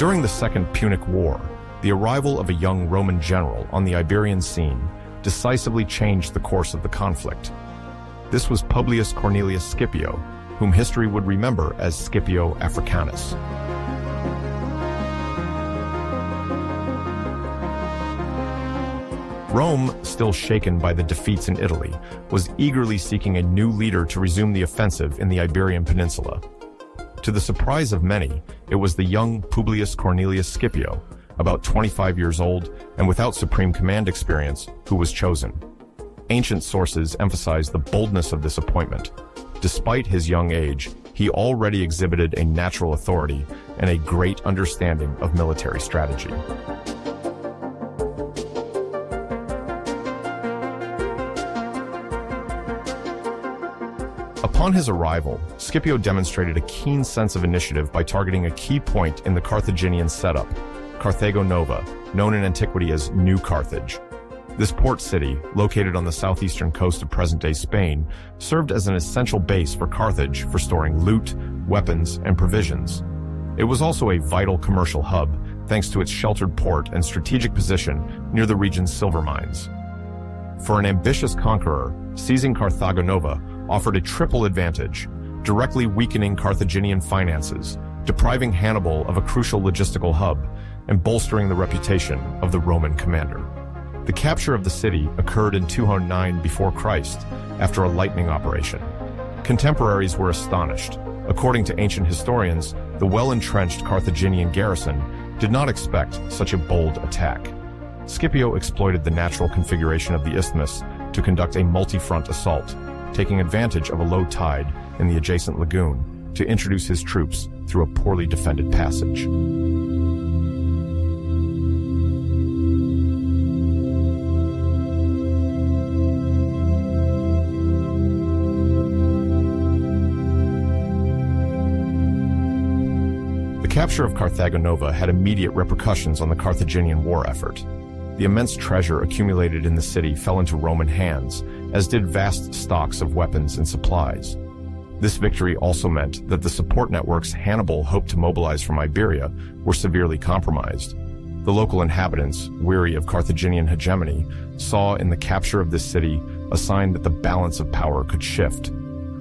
During the Second Punic War, the arrival of a young Roman general on the Iberian scene decisively changed the course of the conflict. This was Publius Cornelius Scipio, whom history would remember as Scipio Africanus. Rome, still shaken by the defeats in Italy, was eagerly seeking a new leader to resume the offensive in the Iberian Peninsula. To the surprise of many, it was the young Publius Cornelius Scipio, about 25 years old and without supreme command experience, who was chosen. Ancient sources emphasize the boldness of this appointment. Despite his young age, he already exhibited a natural authority and a great understanding of military strategy. Upon his arrival, Scipio demonstrated a keen sense of initiative by targeting a key point in the Carthaginian setup, Carthago Nova, known in antiquity as New Carthage. This port city, located on the southeastern coast of present-day Spain, served as an essential base for Carthage for storing loot, weapons, and provisions. It was also a vital commercial hub, thanks to its sheltered port and strategic position near the region's silver mines. For an ambitious conqueror, seizing Carthago Nova offered a triple advantage, directly weakening Carthaginian finances, depriving Hannibal of a crucial logistical hub, and bolstering the reputation of the Roman commander. The capture of the city occurred in 209 before Christ, after a lightning operation. Contemporaries were astonished. According to ancient historians, the well-entrenched Carthaginian garrison did not expect such a bold attack. Scipio exploited the natural configuration of the isthmus to conduct a multi-front assault, taking advantage of a low tide in the adjacent lagoon to introduce his troops through a poorly defended passage. The capture of Carthago Nova had immediate repercussions on the Carthaginian war effort. The immense treasure accumulated in the city fell into Roman hands, as did vast stocks of weapons and supplies. This victory also meant that the support networks Hannibal hoped to mobilize from Iberia were severely compromised. The local inhabitants, weary of Carthaginian hegemony, saw in the capture of this city a sign that the balance of power could shift.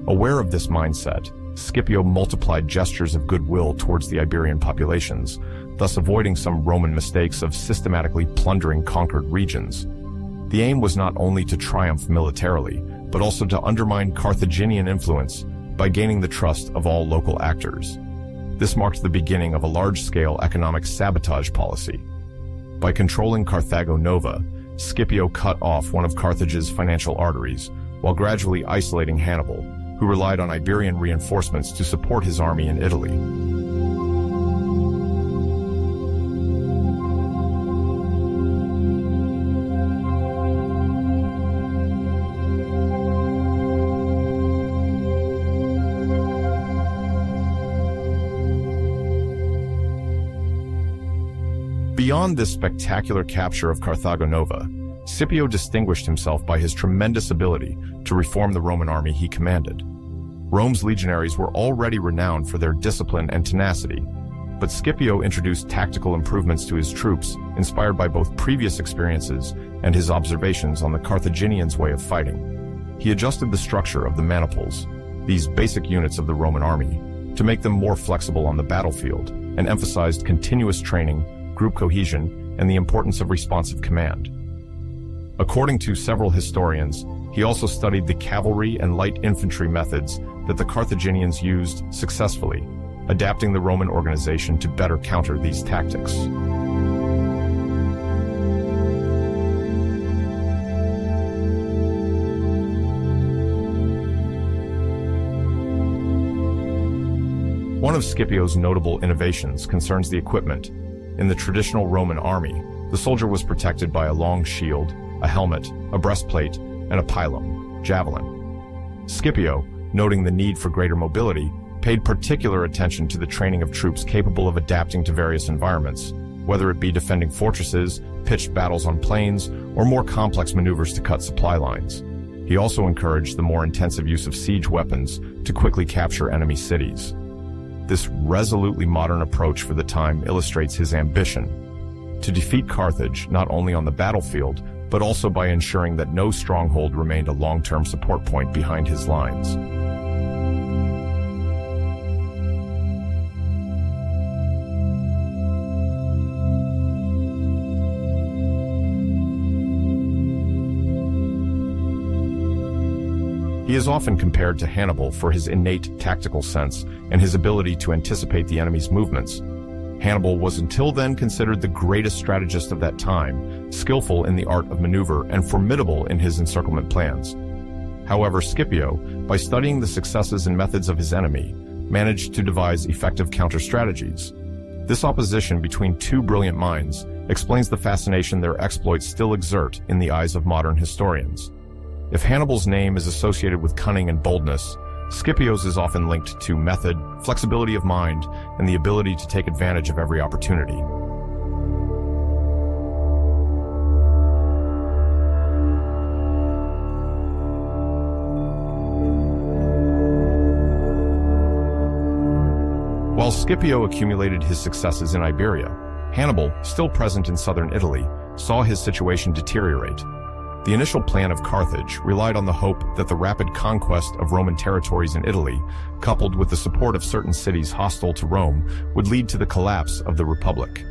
Aware of this mindset, Scipio multiplied gestures of goodwill towards the Iberian populations, thus avoiding some Roman mistakes of systematically plundering conquered regions. The aim was not only to triumph militarily, but also to undermine Carthaginian influence by gaining the trust of all local actors. This marked the beginning of a large-scale economic sabotage policy. By controlling Carthago Nova, Scipio cut off one of Carthage's financial arteries, while gradually isolating Hannibal, who relied on Iberian reinforcements to support his army in Italy. Beyond this spectacular capture of Carthago Nova, Scipio distinguished himself by his tremendous ability to reform the Roman army he commanded. Rome's legionaries were already renowned for their discipline and tenacity, but Scipio introduced tactical improvements to his troops, inspired by both previous experiences and his observations on the Carthaginians' way of fighting. He adjusted the structure of the maniples, these basic units of the Roman army, to make them more flexible on the battlefield, and emphasized continuous training, group cohesion, and the importance of responsive command. According to several historians, he also studied the cavalry and light infantry methods that the Carthaginians used successfully, adapting the Roman organization to better counter these tactics. One of Scipio's notable innovations concerns the equipment. In the traditional Roman army, the soldier was protected by a long shield, a helmet, a breastplate, and a pilum, javelin. Scipio, noting the need for greater mobility, paid particular attention to the training of troops capable of adapting to various environments, whether it be defending fortresses, pitched battles on plains, or more complex maneuvers to cut supply lines. He also encouraged the more intensive use of siege weapons to quickly capture enemy cities. This resolutely modern approach for the time illustrates his ambition to defeat Carthage not only on the battlefield, but also by ensuring that no stronghold remained a long-term support point behind his lines. He is often compared to Hannibal for his innate tactical sense and his ability to anticipate the enemy's movements. Hannibal was until then considered the greatest strategist of that time, skillful in the art of maneuver and formidable in his encirclement plans. However, Scipio, by studying the successes and methods of his enemy, managed to devise effective counter-strategies. This opposition between two brilliant minds explains the fascination their exploits still exert in the eyes of modern historians. If Hannibal's name is associated with cunning and boldness, Scipio's is often linked to method, flexibility of mind, and the ability to take advantage of every opportunity. While Scipio accumulated his successes in Iberia, Hannibal, still present in southern Italy, saw his situation deteriorate. The initial plan of Carthage relied on the hope that the rapid conquest of Roman territories in Italy, coupled with the support of certain cities hostile to Rome, would lead to the collapse of the Republic.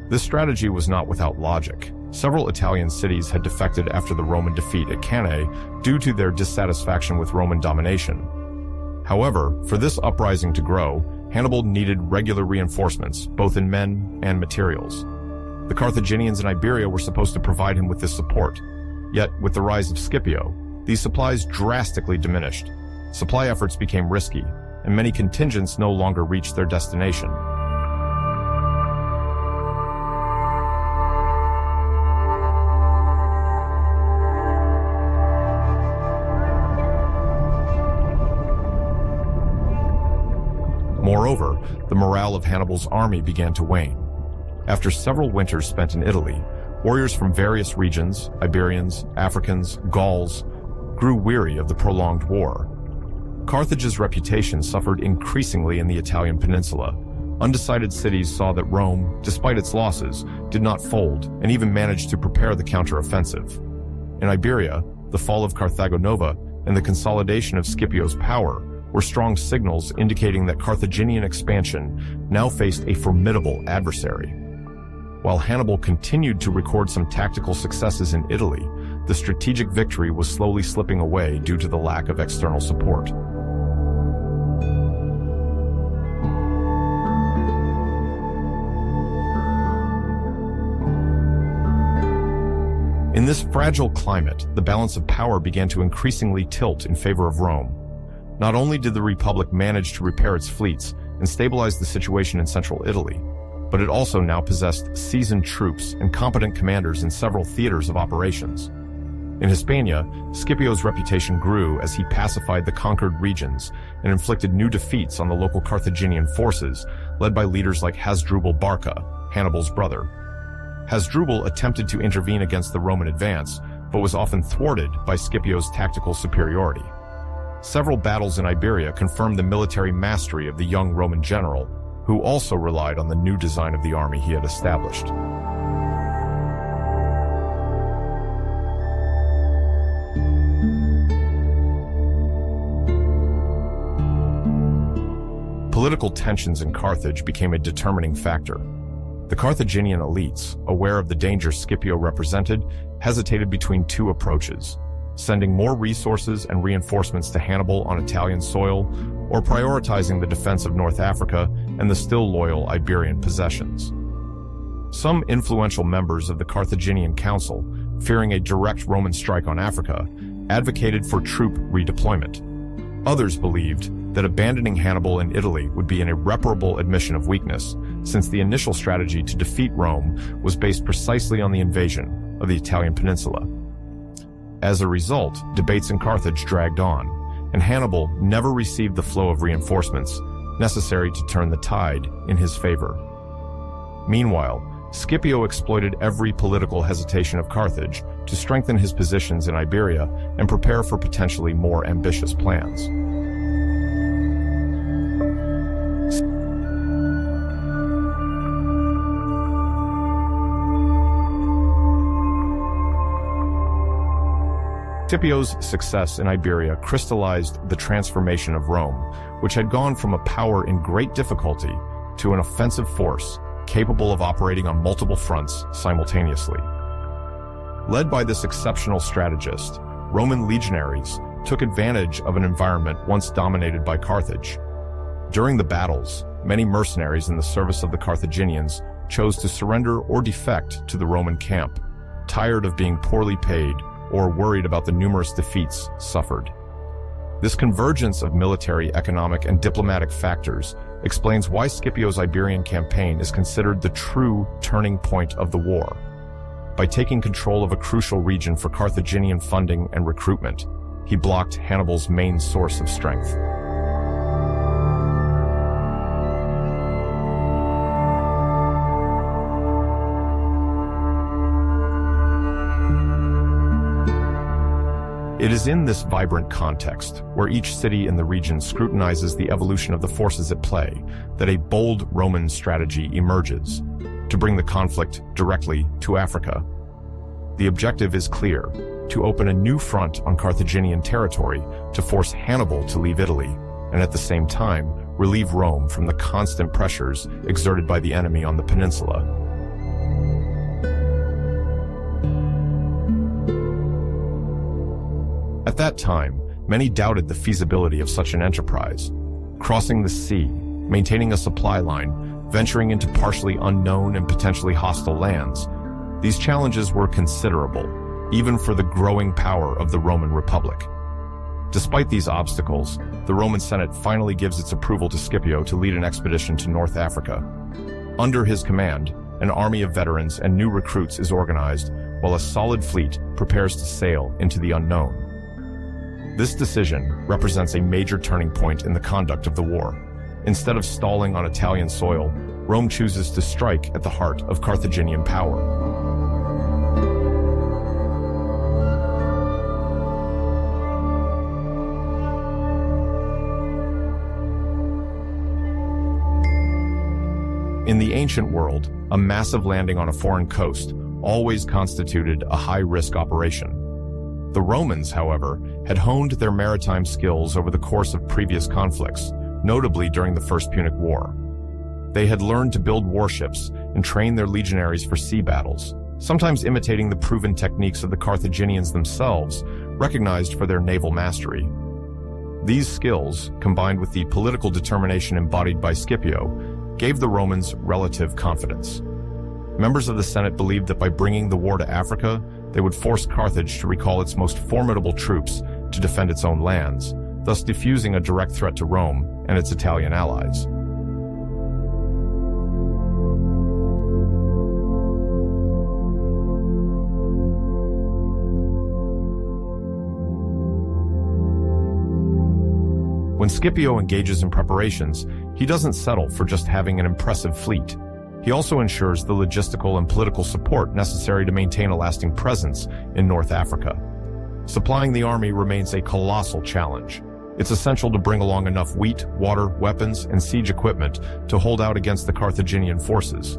This strategy was not without logic. Several Italian cities had defected after the Roman defeat at Cannae due to their dissatisfaction with Roman domination. However, for this uprising to grow, Hannibal needed regular reinforcements, both in men and materials. The Carthaginians in Iberia were supposed to provide him with this support. Yet, with the rise of Scipio, these supplies drastically diminished. Supply efforts became risky, and many contingents no longer reached their destination. Moreover, the morale of Hannibal's army began to wane. After several winters spent in Italy, warriors from various regions, Iberians, Africans, Gauls, grew weary of the prolonged war. Carthage's reputation suffered increasingly in the Italian peninsula. Undecided cities saw that Rome, despite its losses, did not fold and even managed to prepare the counteroffensive. In Iberia, the fall of Carthago Nova and the consolidation of Scipio's power were strong signals indicating that Carthaginian expansion now faced a formidable adversary. While Hannibal continued to record some tactical successes in Italy, the strategic victory was slowly slipping away due to the lack of external support. In this fragile climate, the balance of power began to increasingly tilt in favor of Rome. Not only did the Republic manage to repair its fleets and stabilize the situation in central Italy, but it also now possessed seasoned troops and competent commanders in several theaters of operations. In Hispania, Scipio's reputation grew as he pacified the conquered regions and inflicted new defeats on the local Carthaginian forces, led by leaders like Hasdrubal Barca, Hannibal's brother. Hasdrubal attempted to intervene against the Roman advance, but was often thwarted by Scipio's tactical superiority. Several battles in Iberia confirmed the military mastery of the young Roman general, who also relied on the new design of the army he had established. Political tensions in Carthage became a determining factor. The Carthaginian elites, aware of the danger Scipio represented, hesitated between two approaches: sending more resources and reinforcements to Hannibal on Italian soil, or prioritizing the defense of North Africa and the still loyal Iberian possessions. Some influential members of the Carthaginian Council, fearing a direct Roman strike on Africa, advocated for troop redeployment. Others believed that abandoning Hannibal in Italy would be an irreparable admission of weakness, since the initial strategy to defeat Rome was based precisely on the invasion of the Italian peninsula. As a result, debates in Carthage dragged on, and Hannibal never received the flow of reinforcements necessary to turn the tide in his favor. Meanwhile, Scipio exploited every political hesitation of Carthage to strengthen his positions in Iberia and prepare for potentially more ambitious plans. Scipio's success in Iberia crystallized the transformation of Rome, which had gone from a power in great difficulty to an offensive force capable of operating on multiple fronts simultaneously. Led by this exceptional strategist, Roman legionaries took advantage of an environment once dominated by Carthage. During the battles, many mercenaries in the service of the Carthaginians chose to surrender or defect to the Roman camp, tired of being poorly paid or worried about the numerous defeats suffered. This convergence of military, economic, and diplomatic factors explains why Scipio's Iberian campaign is considered the true turning point of the war. By taking control of a crucial region for Carthaginian funding and recruitment, he blocked Hannibal's main source of strength. It is in this vibrant context, where each city in the region scrutinizes the evolution of the forces at play, that a bold Roman strategy emerges: to bring the conflict directly to Africa. The objective is clear: to open a new front on Carthaginian territory to force Hannibal to leave Italy, and at the same time relieve Rome from the constant pressures exerted by the enemy on the peninsula. At that time, many doubted the feasibility of such an enterprise. Crossing the sea, maintaining a supply line, venturing into partially unknown and potentially hostile lands, these challenges were considerable, even for the growing power of the Roman Republic. Despite these obstacles, the Roman Senate finally gives its approval to Scipio to lead an expedition to North Africa. Under his command, an army of veterans and new recruits is organized, while a solid fleet prepares to sail into the unknown. This decision represents a major turning point in the conduct of the war. Instead of stalling on Italian soil, Rome chooses to strike at the heart of Carthaginian power. In the ancient world, a massive landing on a foreign coast always constituted a high-risk operation. The Romans, however, had honed their maritime skills over the course of previous conflicts, notably during the First Punic War. They had learned to build warships and train their legionaries for sea battles, sometimes imitating the proven techniques of the Carthaginians themselves, recognized for their naval mastery. These skills, combined with the political determination embodied by Scipio, gave the Romans relative confidence. Members of the Senate believed that by bringing the war to Africa, they would force Carthage to recall its most formidable troops to defend its own lands, thus diffusing a direct threat to Rome and its Italian allies. When Scipio engages in preparations, he doesn't settle for just having an impressive fleet. He also ensures the logistical and political support necessary to maintain a lasting presence in North Africa. Supplying the army remains a colossal challenge. It's essential to bring along enough wheat, water, weapons, and siege equipment to hold out against the Carthaginian forces.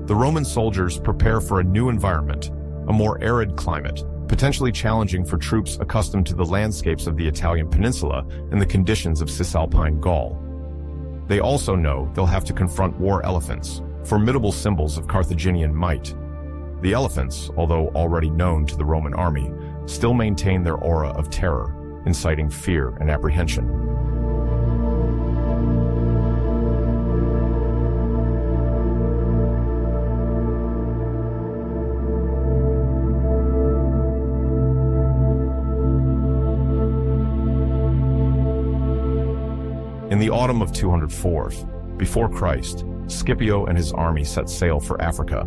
The Roman soldiers prepare for a new environment, a more arid climate, potentially challenging for troops accustomed to the landscapes of the Italian peninsula and the conditions of Cisalpine Gaul. They also know they'll have to confront war elephants, formidable symbols of Carthaginian might. The elephants, although already known to the Roman army, still maintain their aura of terror, inciting fear and apprehension. the autumn of 204 before Christ, Scipio and his army set sail for Africa.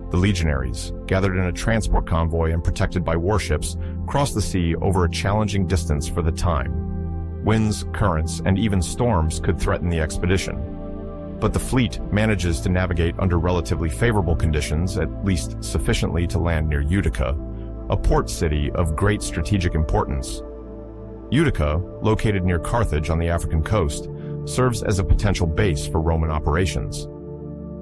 The legionaries, gathered in a transport convoy and protected by warships, crossed the sea over a challenging distance for the time. Winds, currents, and even storms could threaten the expedition. But the fleet manages to navigate under relatively favorable conditions, at least sufficiently to land near Utica, a port city of great strategic importance. Utica, located near Carthage on the African coast, serves as a potential base for Roman operations.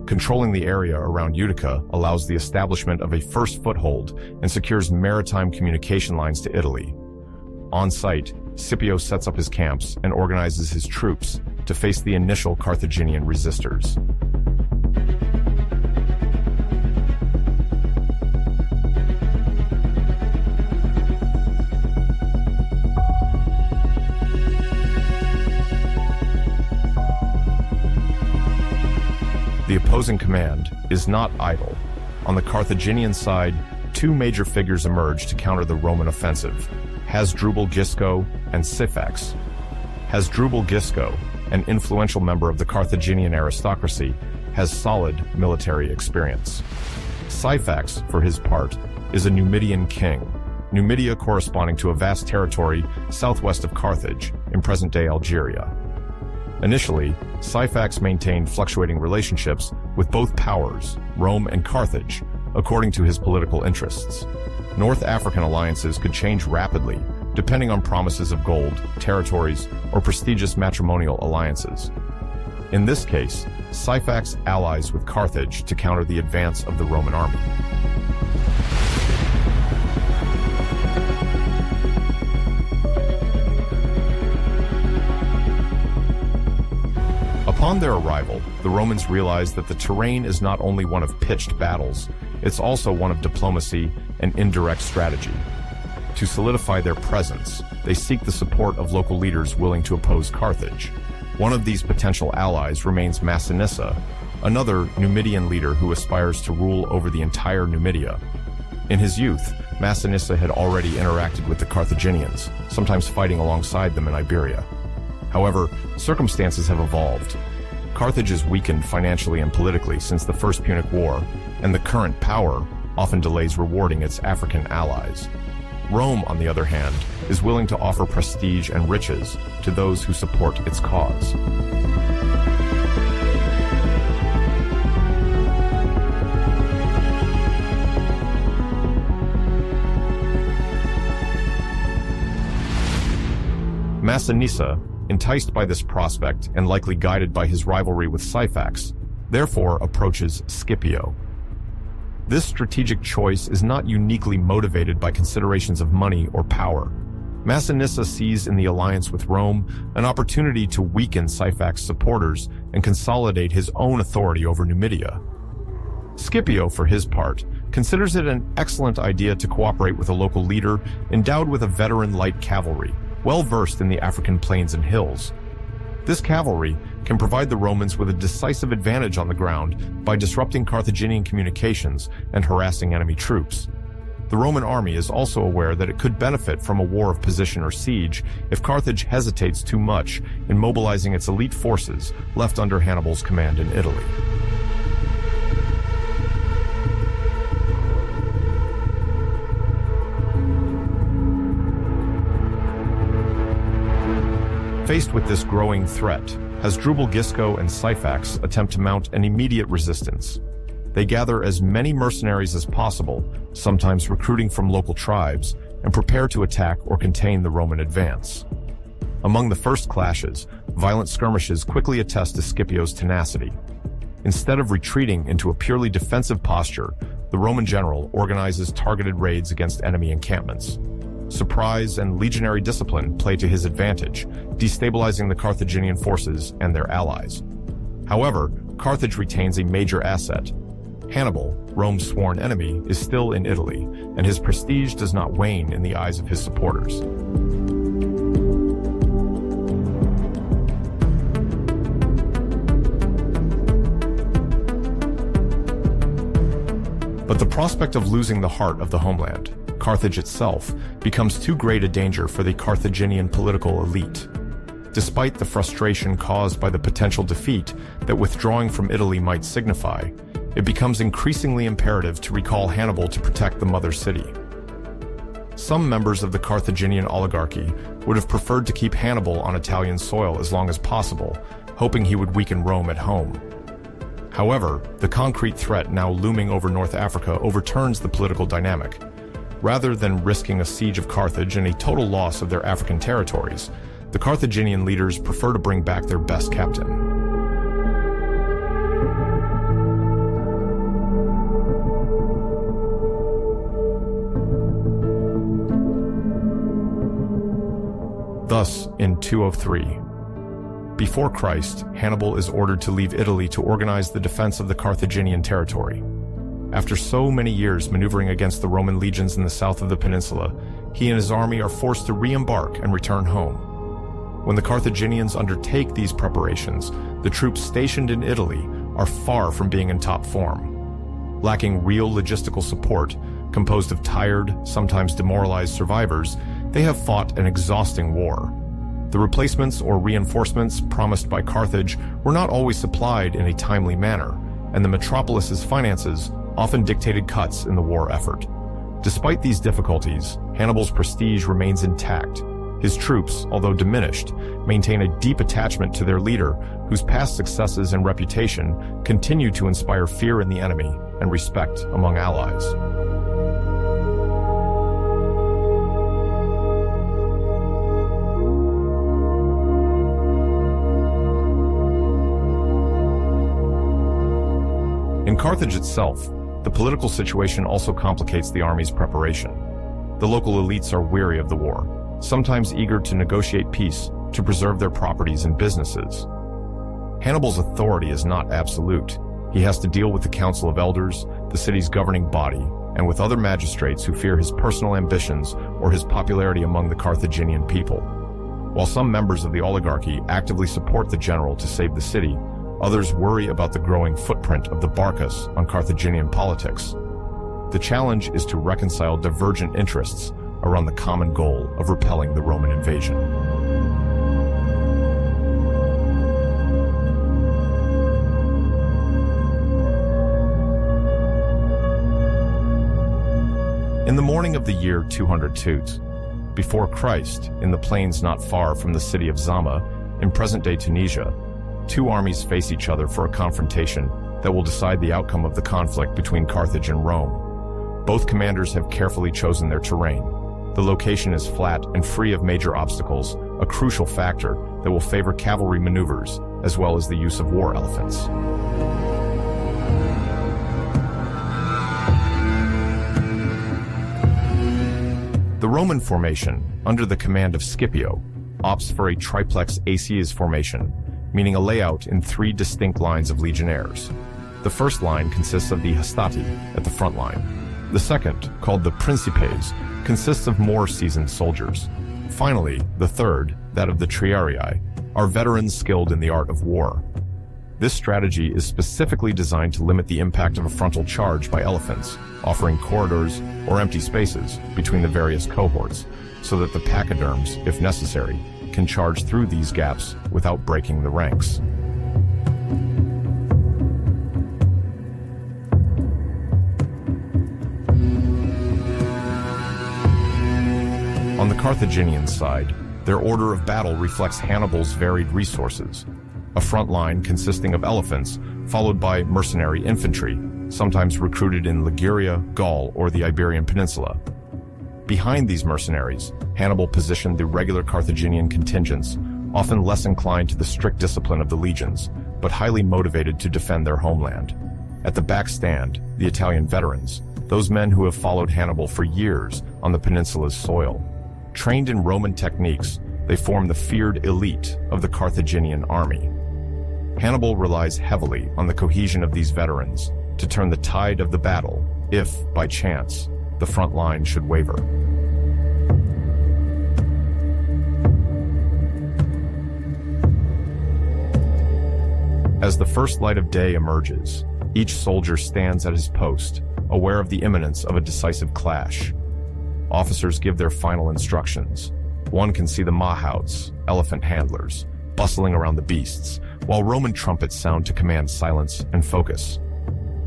Controlling the area around Utica allows the establishment of a first foothold and secures maritime communication lines to Italy. On site, Scipio sets up his camps and organizes his troops to face the initial Carthaginian resistors. The opposing command is not idle. On the Carthaginian side, two major figures emerge to counter the Roman offensive: Hasdrubal Gisco and Syphax. Hasdrubal Gisco, an influential member of the Carthaginian aristocracy, has solid military experience. Syphax, for his part, is a Numidian king, Numidia corresponding to a vast territory southwest of Carthage, in present-day Algeria. Initially, Syphax maintained fluctuating relationships with both powers, Rome and Carthage, according to his political interests. North African alliances could change rapidly, depending on promises of gold, territories, or prestigious matrimonial alliances. In this case, Syphax allies with Carthage to counter the advance of the Roman army. Upon their arrival, the Romans realized that the terrain is not only one of pitched battles, it's also one of diplomacy and indirect strategy. To solidify their presence, they seek the support of local leaders willing to oppose Carthage. One of these potential allies remains Massinissa, another Numidian leader who aspires to rule over the entire Numidia. In his youth, Massinissa had already interacted with the Carthaginians, sometimes fighting alongside them in Iberia. However, circumstances have evolved. Carthage is weakened financially and politically since the First Punic War, and the current power often delays rewarding its African allies. Rome, on the other hand, is willing to offer prestige and riches to those who support its cause. Massinissa, enticed by this prospect and likely guided by his rivalry with Syphax, therefore approaches Scipio. This strategic choice is not uniquely motivated by considerations of money or power. Massinissa sees in the alliance with Rome an opportunity to weaken Syphax's supporters and consolidate his own authority over Numidia. Scipio, for his part, considers it an excellent idea to cooperate with a local leader endowed with a veteran light cavalry, well-versed in the African plains and hills. This cavalry can provide the Romans with a decisive advantage on the ground by disrupting Carthaginian communications and harassing enemy troops. The Roman army is also aware that it could benefit from a war of position or siege if Carthage hesitates too much in mobilizing its elite forces left under Hannibal's command in Italy. Faced with this growing threat, Hasdrubal Gisco and Syphax attempt to mount an immediate resistance. They gather as many mercenaries as possible, sometimes recruiting from local tribes, and prepare to attack or contain the Roman advance. Among the first clashes, violent skirmishes quickly attest to Scipio's tenacity. Instead of retreating into a purely defensive posture, the Roman general organizes targeted raids against enemy encampments. Surprise and legionary discipline play to his advantage, destabilizing the Carthaginian forces and their allies. However, Carthage retains a major asset. Hannibal, Rome's sworn enemy, is still in Italy, and his prestige does not wane in the eyes of his supporters. But the prospect of losing the heart of the homeland, Carthage itself, becomes too great a danger for the Carthaginian political elite. Despite the frustration caused by the potential defeat that withdrawing from Italy might signify, it becomes increasingly imperative to recall Hannibal to protect the mother city. Some members of the Carthaginian oligarchy would have preferred to keep Hannibal on Italian soil as long as possible, hoping he would weaken Rome at home. However, the concrete threat now looming over North Africa overturns the political dynamic. Rather than risking a siege of Carthage and a total loss of their African territories, the Carthaginian leaders prefer to bring back their best captain. Thus, in 203, before Christ, Hannibal is ordered to leave Italy to organize the defense of the Carthaginian territory. After so many years maneuvering against the Roman legions in the south of the peninsula, he and his army are forced to re-embark and return home. When the Carthaginians undertake these preparations, the troops stationed in Italy are far from being in top form. Lacking real logistical support, composed of tired, sometimes demoralized survivors, they have fought an exhausting war. The replacements or reinforcements promised by Carthage were not always supplied in a timely manner, and the metropolis's finances often dictated cuts in the war effort. Despite these difficulties, Hannibal's prestige remains intact. His troops, although diminished, maintain a deep attachment to their leader, whose past successes and reputation continue to inspire fear in the enemy and respect among allies. In Carthage itself, the political situation also complicates the army's preparation. The local elites are weary of the war, sometimes eager to negotiate peace to preserve their properties and businesses. Hannibal's authority is not absolute. He has to deal with the Council of Elders, the city's governing body, and with other magistrates who fear his personal ambitions or his popularity among the Carthaginian people. While some members of the oligarchy actively support the general to save the city, others worry about the growing footprint of the Barcas on Carthaginian politics. The challenge is to reconcile divergent interests around the common goal of repelling the Roman invasion. In the morning of the year 202, before Christ, in the plains not far from the city of Zama, in present-day Tunisia, two armies face each other for a confrontation that will decide the outcome of the conflict between Carthage and Rome. Both commanders have carefully chosen their terrain. The location is flat and free of major obstacles, a crucial factor that will favor cavalry maneuvers as well as the use of war elephants. The Roman formation, under the command of Scipio, opts for a triplex acies formation, meaning a layout in three distinct lines of legionnaires. The first line consists of the hastati at the front line. The second, called the principes, consists of more seasoned soldiers. Finally, the third, that of the triarii, are veterans skilled in the art of war. This strategy is specifically designed to limit the impact of a frontal charge by elephants, offering corridors or empty spaces between the various cohorts, so that the pachyderms, if necessary, can charge through these gaps without breaking the ranks. On the Carthaginian side, their order of battle reflects Hannibal's varied resources. A front line consisting of elephants, followed by mercenary infantry, sometimes recruited in Liguria, Gaul, or the Iberian Peninsula. Behind these mercenaries, Hannibal positioned the regular Carthaginian contingents, often less inclined to the strict discipline of the legions, but highly motivated to defend their homeland. At the back stand, the Italian veterans, those men who have followed Hannibal for years on the peninsula's soil. Trained in Roman techniques, they form the feared elite of the Carthaginian army. Hannibal relies heavily on the cohesion of these veterans to turn the tide of the battle if, by chance, the front line should waver. As the first light of day emerges, each soldier stands at his post, aware of the imminence of a decisive clash. Officers give their final instructions. one can see the mahouts, elephant handlers, bustling around the beasts, while Roman trumpets sound to command silence and focus.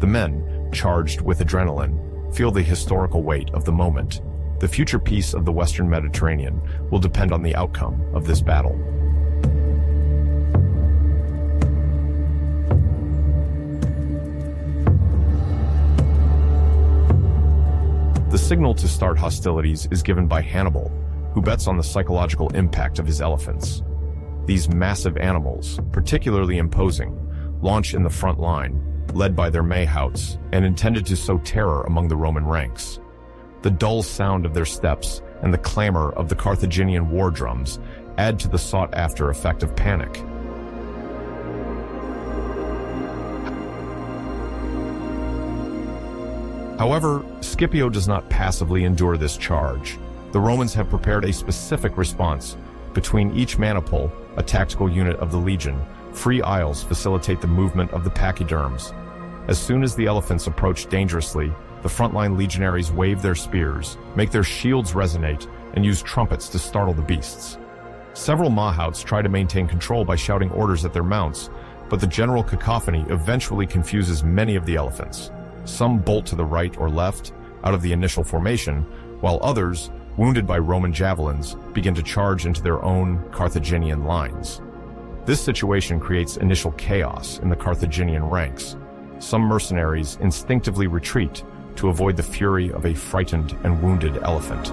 The men, charged with adrenaline, feel the historical weight of the moment. The future peace of the Western Mediterranean will depend on the outcome of this battle. The signal to start hostilities is given by Hannibal, who bets on the psychological impact of his elephants. These massive animals, particularly imposing, launch in the front line, led by their mahouts, and intended to sow terror among the Roman ranks. The dull sound of their steps and the clamor of the Carthaginian war drums add to the sought-after effect of panic. However, Scipio does not passively endure this charge. The Romans have prepared a specific response. Between each maniple, a tactical unit of the legion, free aisles facilitate the movement of the pachyderms. As soon as the elephants approach dangerously, the frontline legionaries wave their spears, make their shields resonate, and use trumpets to startle the beasts. Several mahouts try to maintain control by shouting orders at their mounts, but the general cacophony eventually confuses many of the elephants. Some bolt to the right or left, out of the initial formation, while others, wounded by Roman javelins, begin to charge into their own Carthaginian lines. This situation creates initial chaos in the Carthaginian ranks. Some mercenaries instinctively retreat to avoid the fury of a frightened and wounded elephant.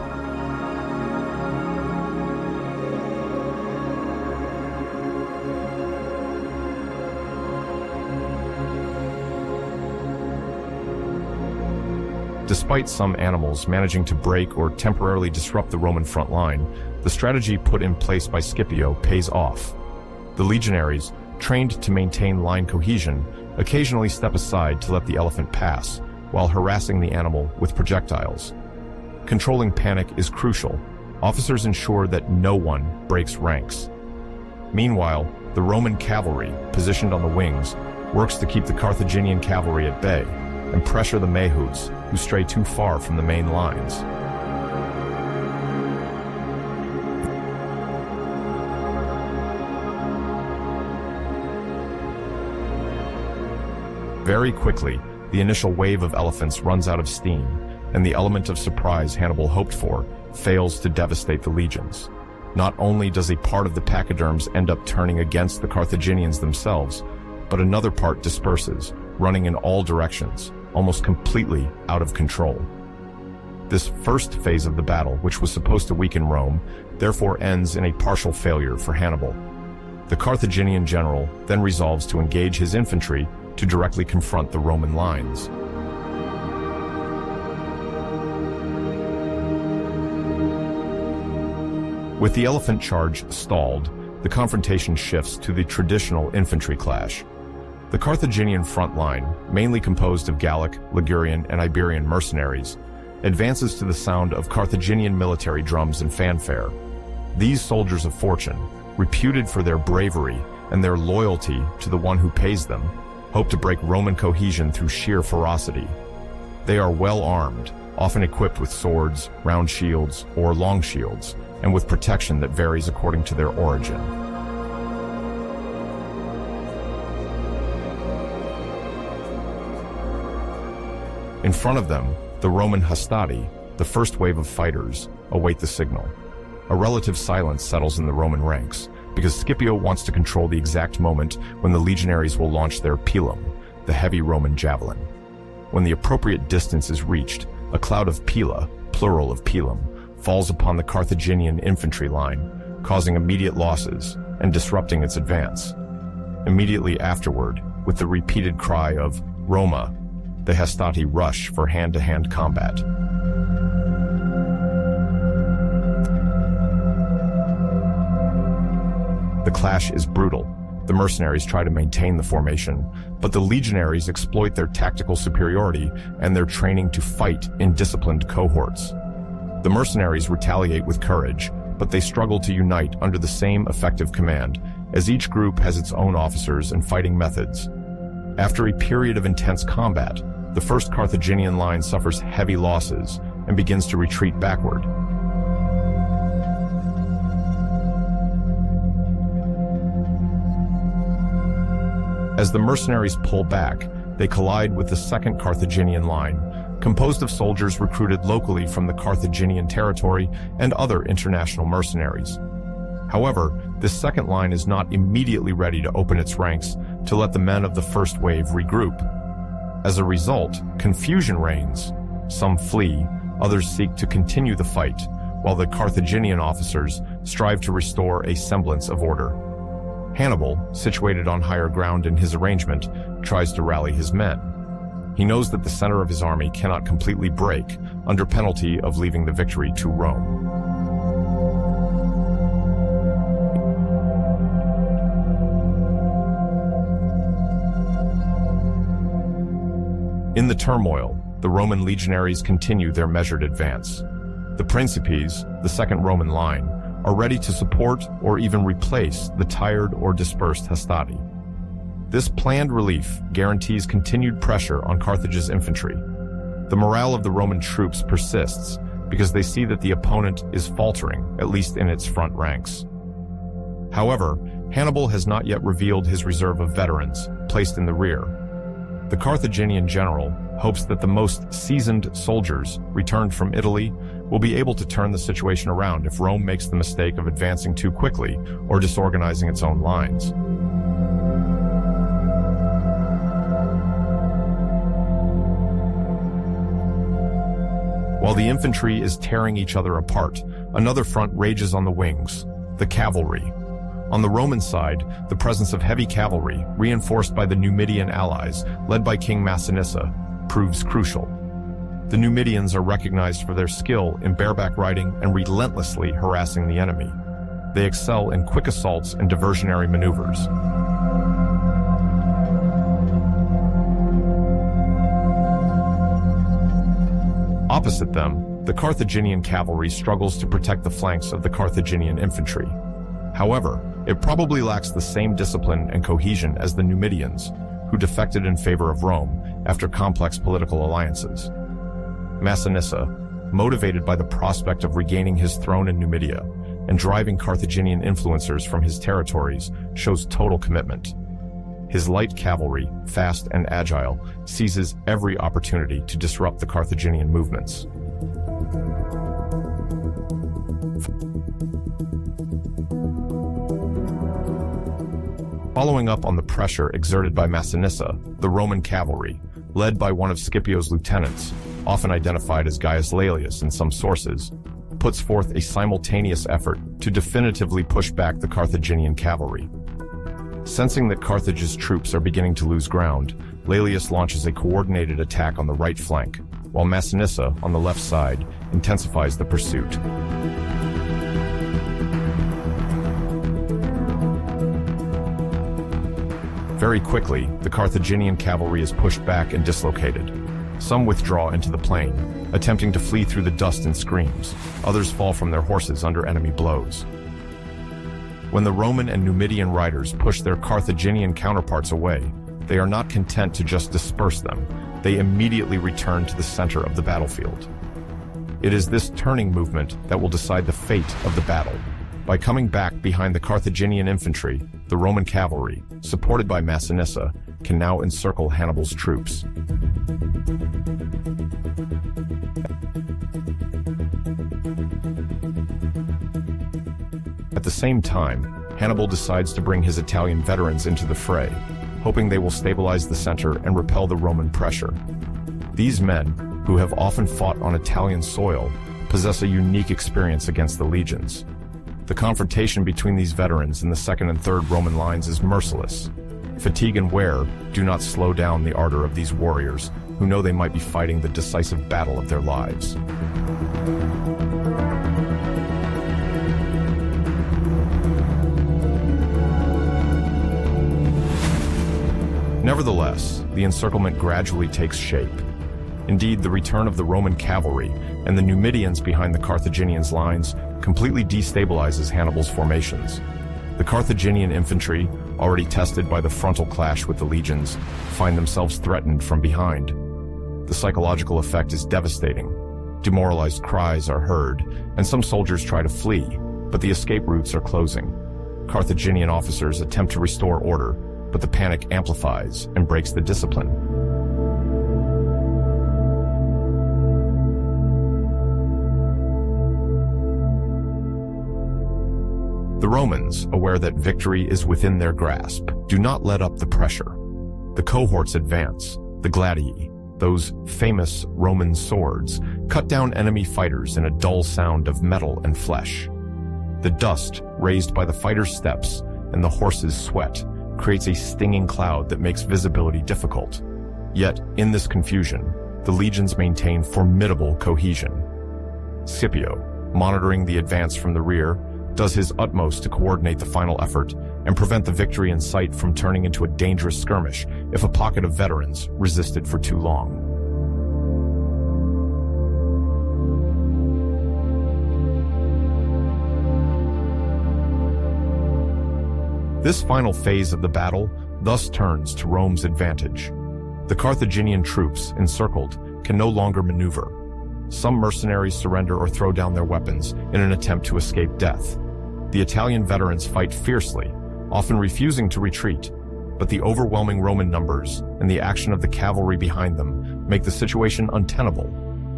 Despite some animals managing to break or temporarily disrupt the Roman front line, the strategy put in place by Scipio pays off. The legionaries, trained to maintain line cohesion, occasionally step aside to let the elephant pass, while harassing the animal with projectiles. Controlling panic is crucial. Officers ensure that no one breaks ranks. Meanwhile, the Roman cavalry, positioned on the wings, works to keep the Carthaginian cavalry at bay and pressure the mahouts, who stray too far from the main lines. Very quickly, the initial wave of elephants runs out of steam, and the element of surprise Hannibal hoped for fails to devastate the legions. Not only does a part of the pachyderms end up turning against the Carthaginians themselves, but another part disperses, running in all directions, almost completely out of control. This first phase of the battle, which was supposed to weaken Rome, therefore ends in a partial failure for Hannibal. The Carthaginian general then resolves to engage his infantry to directly confront the Roman lines. With the elephant charge stalled, the confrontation shifts to the traditional infantry clash. The Carthaginian front line, mainly composed of Gallic, Ligurian, and Iberian mercenaries, advances to the sound of Carthaginian military drums and fanfare. These soldiers of fortune, reputed for their bravery and their loyalty to the one who pays them, hope to break Roman cohesion through sheer ferocity. They are well armed, often equipped with swords, round shields, or long shields, and with protection that varies according to their origin. In front of them, the Roman hastati, the first wave of fighters, await the signal. A relative silence settles in the Roman ranks, because Scipio wants to control the exact moment when the legionaries will launch their pilum, the heavy Roman javelin. When the appropriate distance is reached, a cloud of pila, plural of pilum, falls upon the Carthaginian infantry line, causing immediate losses and disrupting its advance. Immediately afterward, with the repeated cry of Roma, the hastati rush for hand-to-hand combat. The clash is brutal. The mercenaries try to maintain the formation, but the legionaries exploit their tactical superiority and their training to fight in disciplined cohorts. The mercenaries retaliate with courage, but they struggle to unite under the same effective command, as each group has its own officers and fighting methods. After a period of intense combat, the first Carthaginian line suffers heavy losses and begins to retreat backward. As the mercenaries pull back, they collide with the Second Carthaginian line, composed of soldiers recruited locally from the Carthaginian territory and other international mercenaries. However, this second line is not immediately ready to open its ranks to let the men of the first wave regroup. As a result, confusion reigns. Some flee, others seek to continue the fight, while the Carthaginian officers strive to restore a semblance of order. Hannibal, situated on higher ground in his arrangement, tries to rally his men. He knows that the center of his army cannot completely break under penalty of leaving the victory to Rome. In the turmoil, the Roman legionaries continue their measured advance. The Principes, the second Roman line, are ready to support or even replace the tired or dispersed Hastati. This planned relief guarantees continued pressure on Carthage's infantry. The morale of the Roman troops persists because they see that the opponent is faltering, at least in its front ranks. However, Hannibal has not yet revealed his reserve of veterans, placed in the rear. The Carthaginian general hopes that the most seasoned soldiers returned from Italy will be able to turn the situation around if Rome makes the mistake of advancing too quickly or disorganizing its own lines. While the infantry is tearing each other apart, another front rages on the wings, the cavalry. On the Roman side, the presence of heavy cavalry, reinforced by the Numidian allies, led by King Massinissa, proves crucial. The Numidians are recognized for their skill in bareback riding and relentlessly harassing the enemy. They excel in quick assaults and diversionary maneuvers. Opposite them, the Carthaginian cavalry struggles to protect the flanks of the Carthaginian infantry. However, it probably lacks the same discipline and cohesion as the Numidians, who defected in favor of Rome after complex political alliances. Massinissa, motivated by the prospect of regaining his throne in Numidia and driving Carthaginian influencers from his territories, shows total commitment. His light cavalry, fast and agile, seizes every opportunity to disrupt the Carthaginian movements. Following up on the pressure exerted by Massinissa, the Roman cavalry, led by one of Scipio's lieutenants, often identified as Gaius Laelius in some sources, puts forth a simultaneous effort to definitively push back the Carthaginian cavalry. Sensing that Carthage's troops are beginning to lose ground, Laelius launches a coordinated attack on the right flank, while Massinissa, on the left side, intensifies the pursuit. Very quickly, the Carthaginian cavalry is pushed back and dislocated. Some withdraw into the plain, attempting to flee through the dust and screams. Others fall from their horses under enemy blows. When the Roman and Numidian riders push their Carthaginian counterparts away, they are not content to just disperse them. They immediately return to the center of the battlefield. It is this turning movement that will decide the fate of the battle. By coming back behind the Carthaginian infantry, the Roman cavalry, supported by Massinissa, can now encircle Hannibal's troops. At the same time, Hannibal decides to bring his Italian veterans into the fray, hoping they will stabilize the center and repel the Roman pressure. These men, who have often fought on Italian soil, possess a unique experience against the legions. The confrontation between these veterans in the second and third Roman lines is merciless. Fatigue and wear do not slow down the ardor of these warriors, who know they might be fighting the decisive battle of their lives. Nevertheless, the encirclement gradually takes shape. Indeed, the return of the Roman cavalry and the Numidians behind the Carthaginians' lines completely destabilizes Hannibal's formations. The Carthaginian infantry, already tested by the frontal clash with the legions, find themselves threatened from behind. The psychological effect is devastating. Demoralized cries are heard, and some soldiers try to flee, but the escape routes are closing. Carthaginian officers attempt to restore order, but the panic amplifies and breaks the discipline. The Romans, aware that victory is within their grasp, do not let up the pressure. The cohorts advance, the gladii, those famous Roman swords, cut down enemy fighters in a dull sound of metal and flesh. The dust raised by the fighters' steps and the horses' sweat creates a stinging cloud that makes visibility difficult. Yet, in this confusion, the legions maintain formidable cohesion. Scipio, monitoring the advance from the rear, does his utmost to coordinate the final effort and prevent the victory in sight from turning into a dangerous skirmish if a pocket of veterans resisted for too long. This final phase of the battle thus turns to Rome's advantage. The Carthaginian troops, encircled, can no longer maneuver. Some mercenaries surrender or throw down their weapons in an attempt to escape death. The Italian veterans fight fiercely, often refusing to retreat, but the overwhelming Roman numbers and the action of the cavalry behind them make the situation untenable.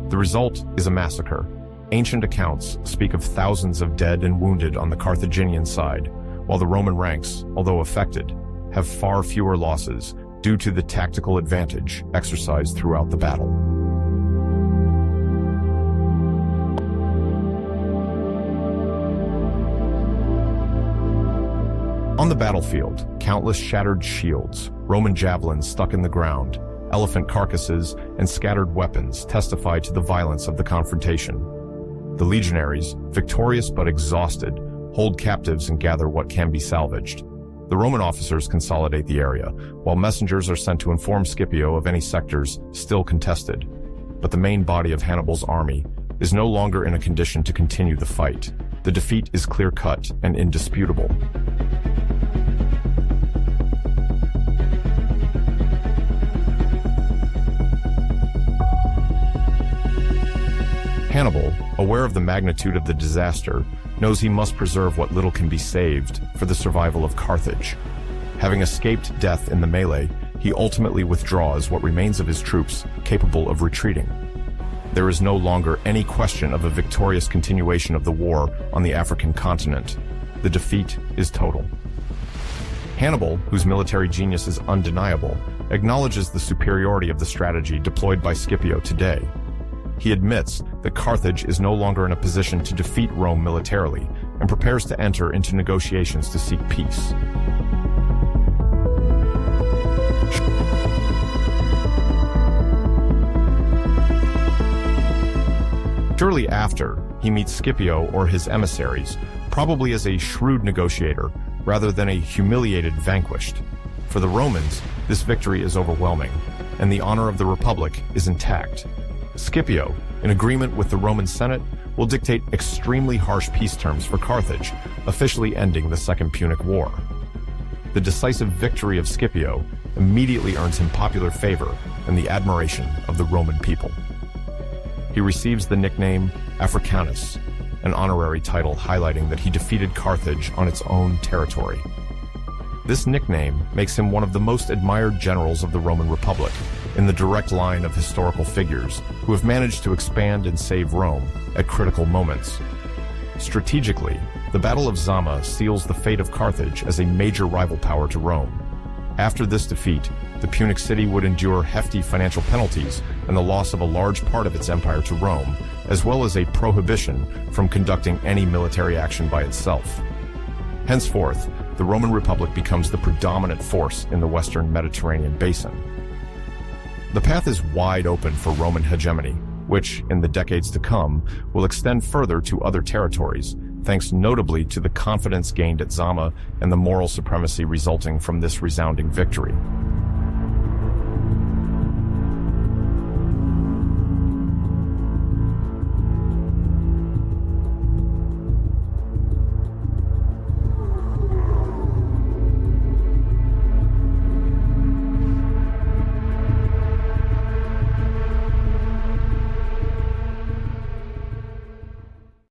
The result is a massacre. Ancient accounts speak of thousands of dead and wounded on the Carthaginian side, while the Roman ranks, although affected, have far fewer losses due to the tactical advantage exercised throughout the battle. On the battlefield, countless shattered shields, Roman javelins stuck in the ground, elephant carcasses, and scattered weapons testify to the violence of the confrontation. The legionaries, victorious but exhausted, hold captives and gather what can be salvaged. The Roman officers consolidate the area, while messengers are sent to inform Scipio of any sectors still contested. But the main body of Hannibal's army is no longer in a condition to continue the fight. The defeat is clear-cut and indisputable. Hannibal, aware of the magnitude of the disaster, knows he must preserve what little can be saved for the survival of Carthage. Having escaped death in the melee, he ultimately withdraws what remains of his troops capable of retreating. There is no longer any question of a victorious continuation of the war on the African continent. The defeat is total. Hannibal, whose military genius is undeniable, acknowledges the superiority of the strategy deployed by Scipio today. He admits that Carthage is no longer in a position to defeat Rome militarily and prepares to enter into negotiations to seek peace. Shortly after, he meets Scipio or his emissaries, probably as a shrewd negotiator rather than a humiliated vanquished. For the Romans, this victory is overwhelming, and the honor of the Republic is intact. Scipio, in agreement with the Roman Senate, will dictate extremely harsh peace terms for Carthage, officially ending the Second Punic War. The decisive victory of Scipio immediately earns him popular favor and the admiration of the Roman people. He receives the nickname Africanus, an honorary title highlighting that he defeated Carthage on its own territory. This nickname makes him one of the most admired generals of the Roman Republic, in the direct line of historical figures who have managed to expand and save Rome at critical moments. Strategically, the Battle of Zama seals the fate of Carthage as a major rival power to Rome. After this defeat, the Punic city would endure hefty financial penalties and the loss of a large part of its empire to Rome, as well as a prohibition from conducting any military action by itself. Henceforth, the Roman Republic becomes the predominant force in the Western Mediterranean basin. The path is wide open for Roman hegemony, which, in the decades to come, will extend further to other territories, thanks notably to the confidence gained at Zama and the moral supremacy resulting from this resounding victory.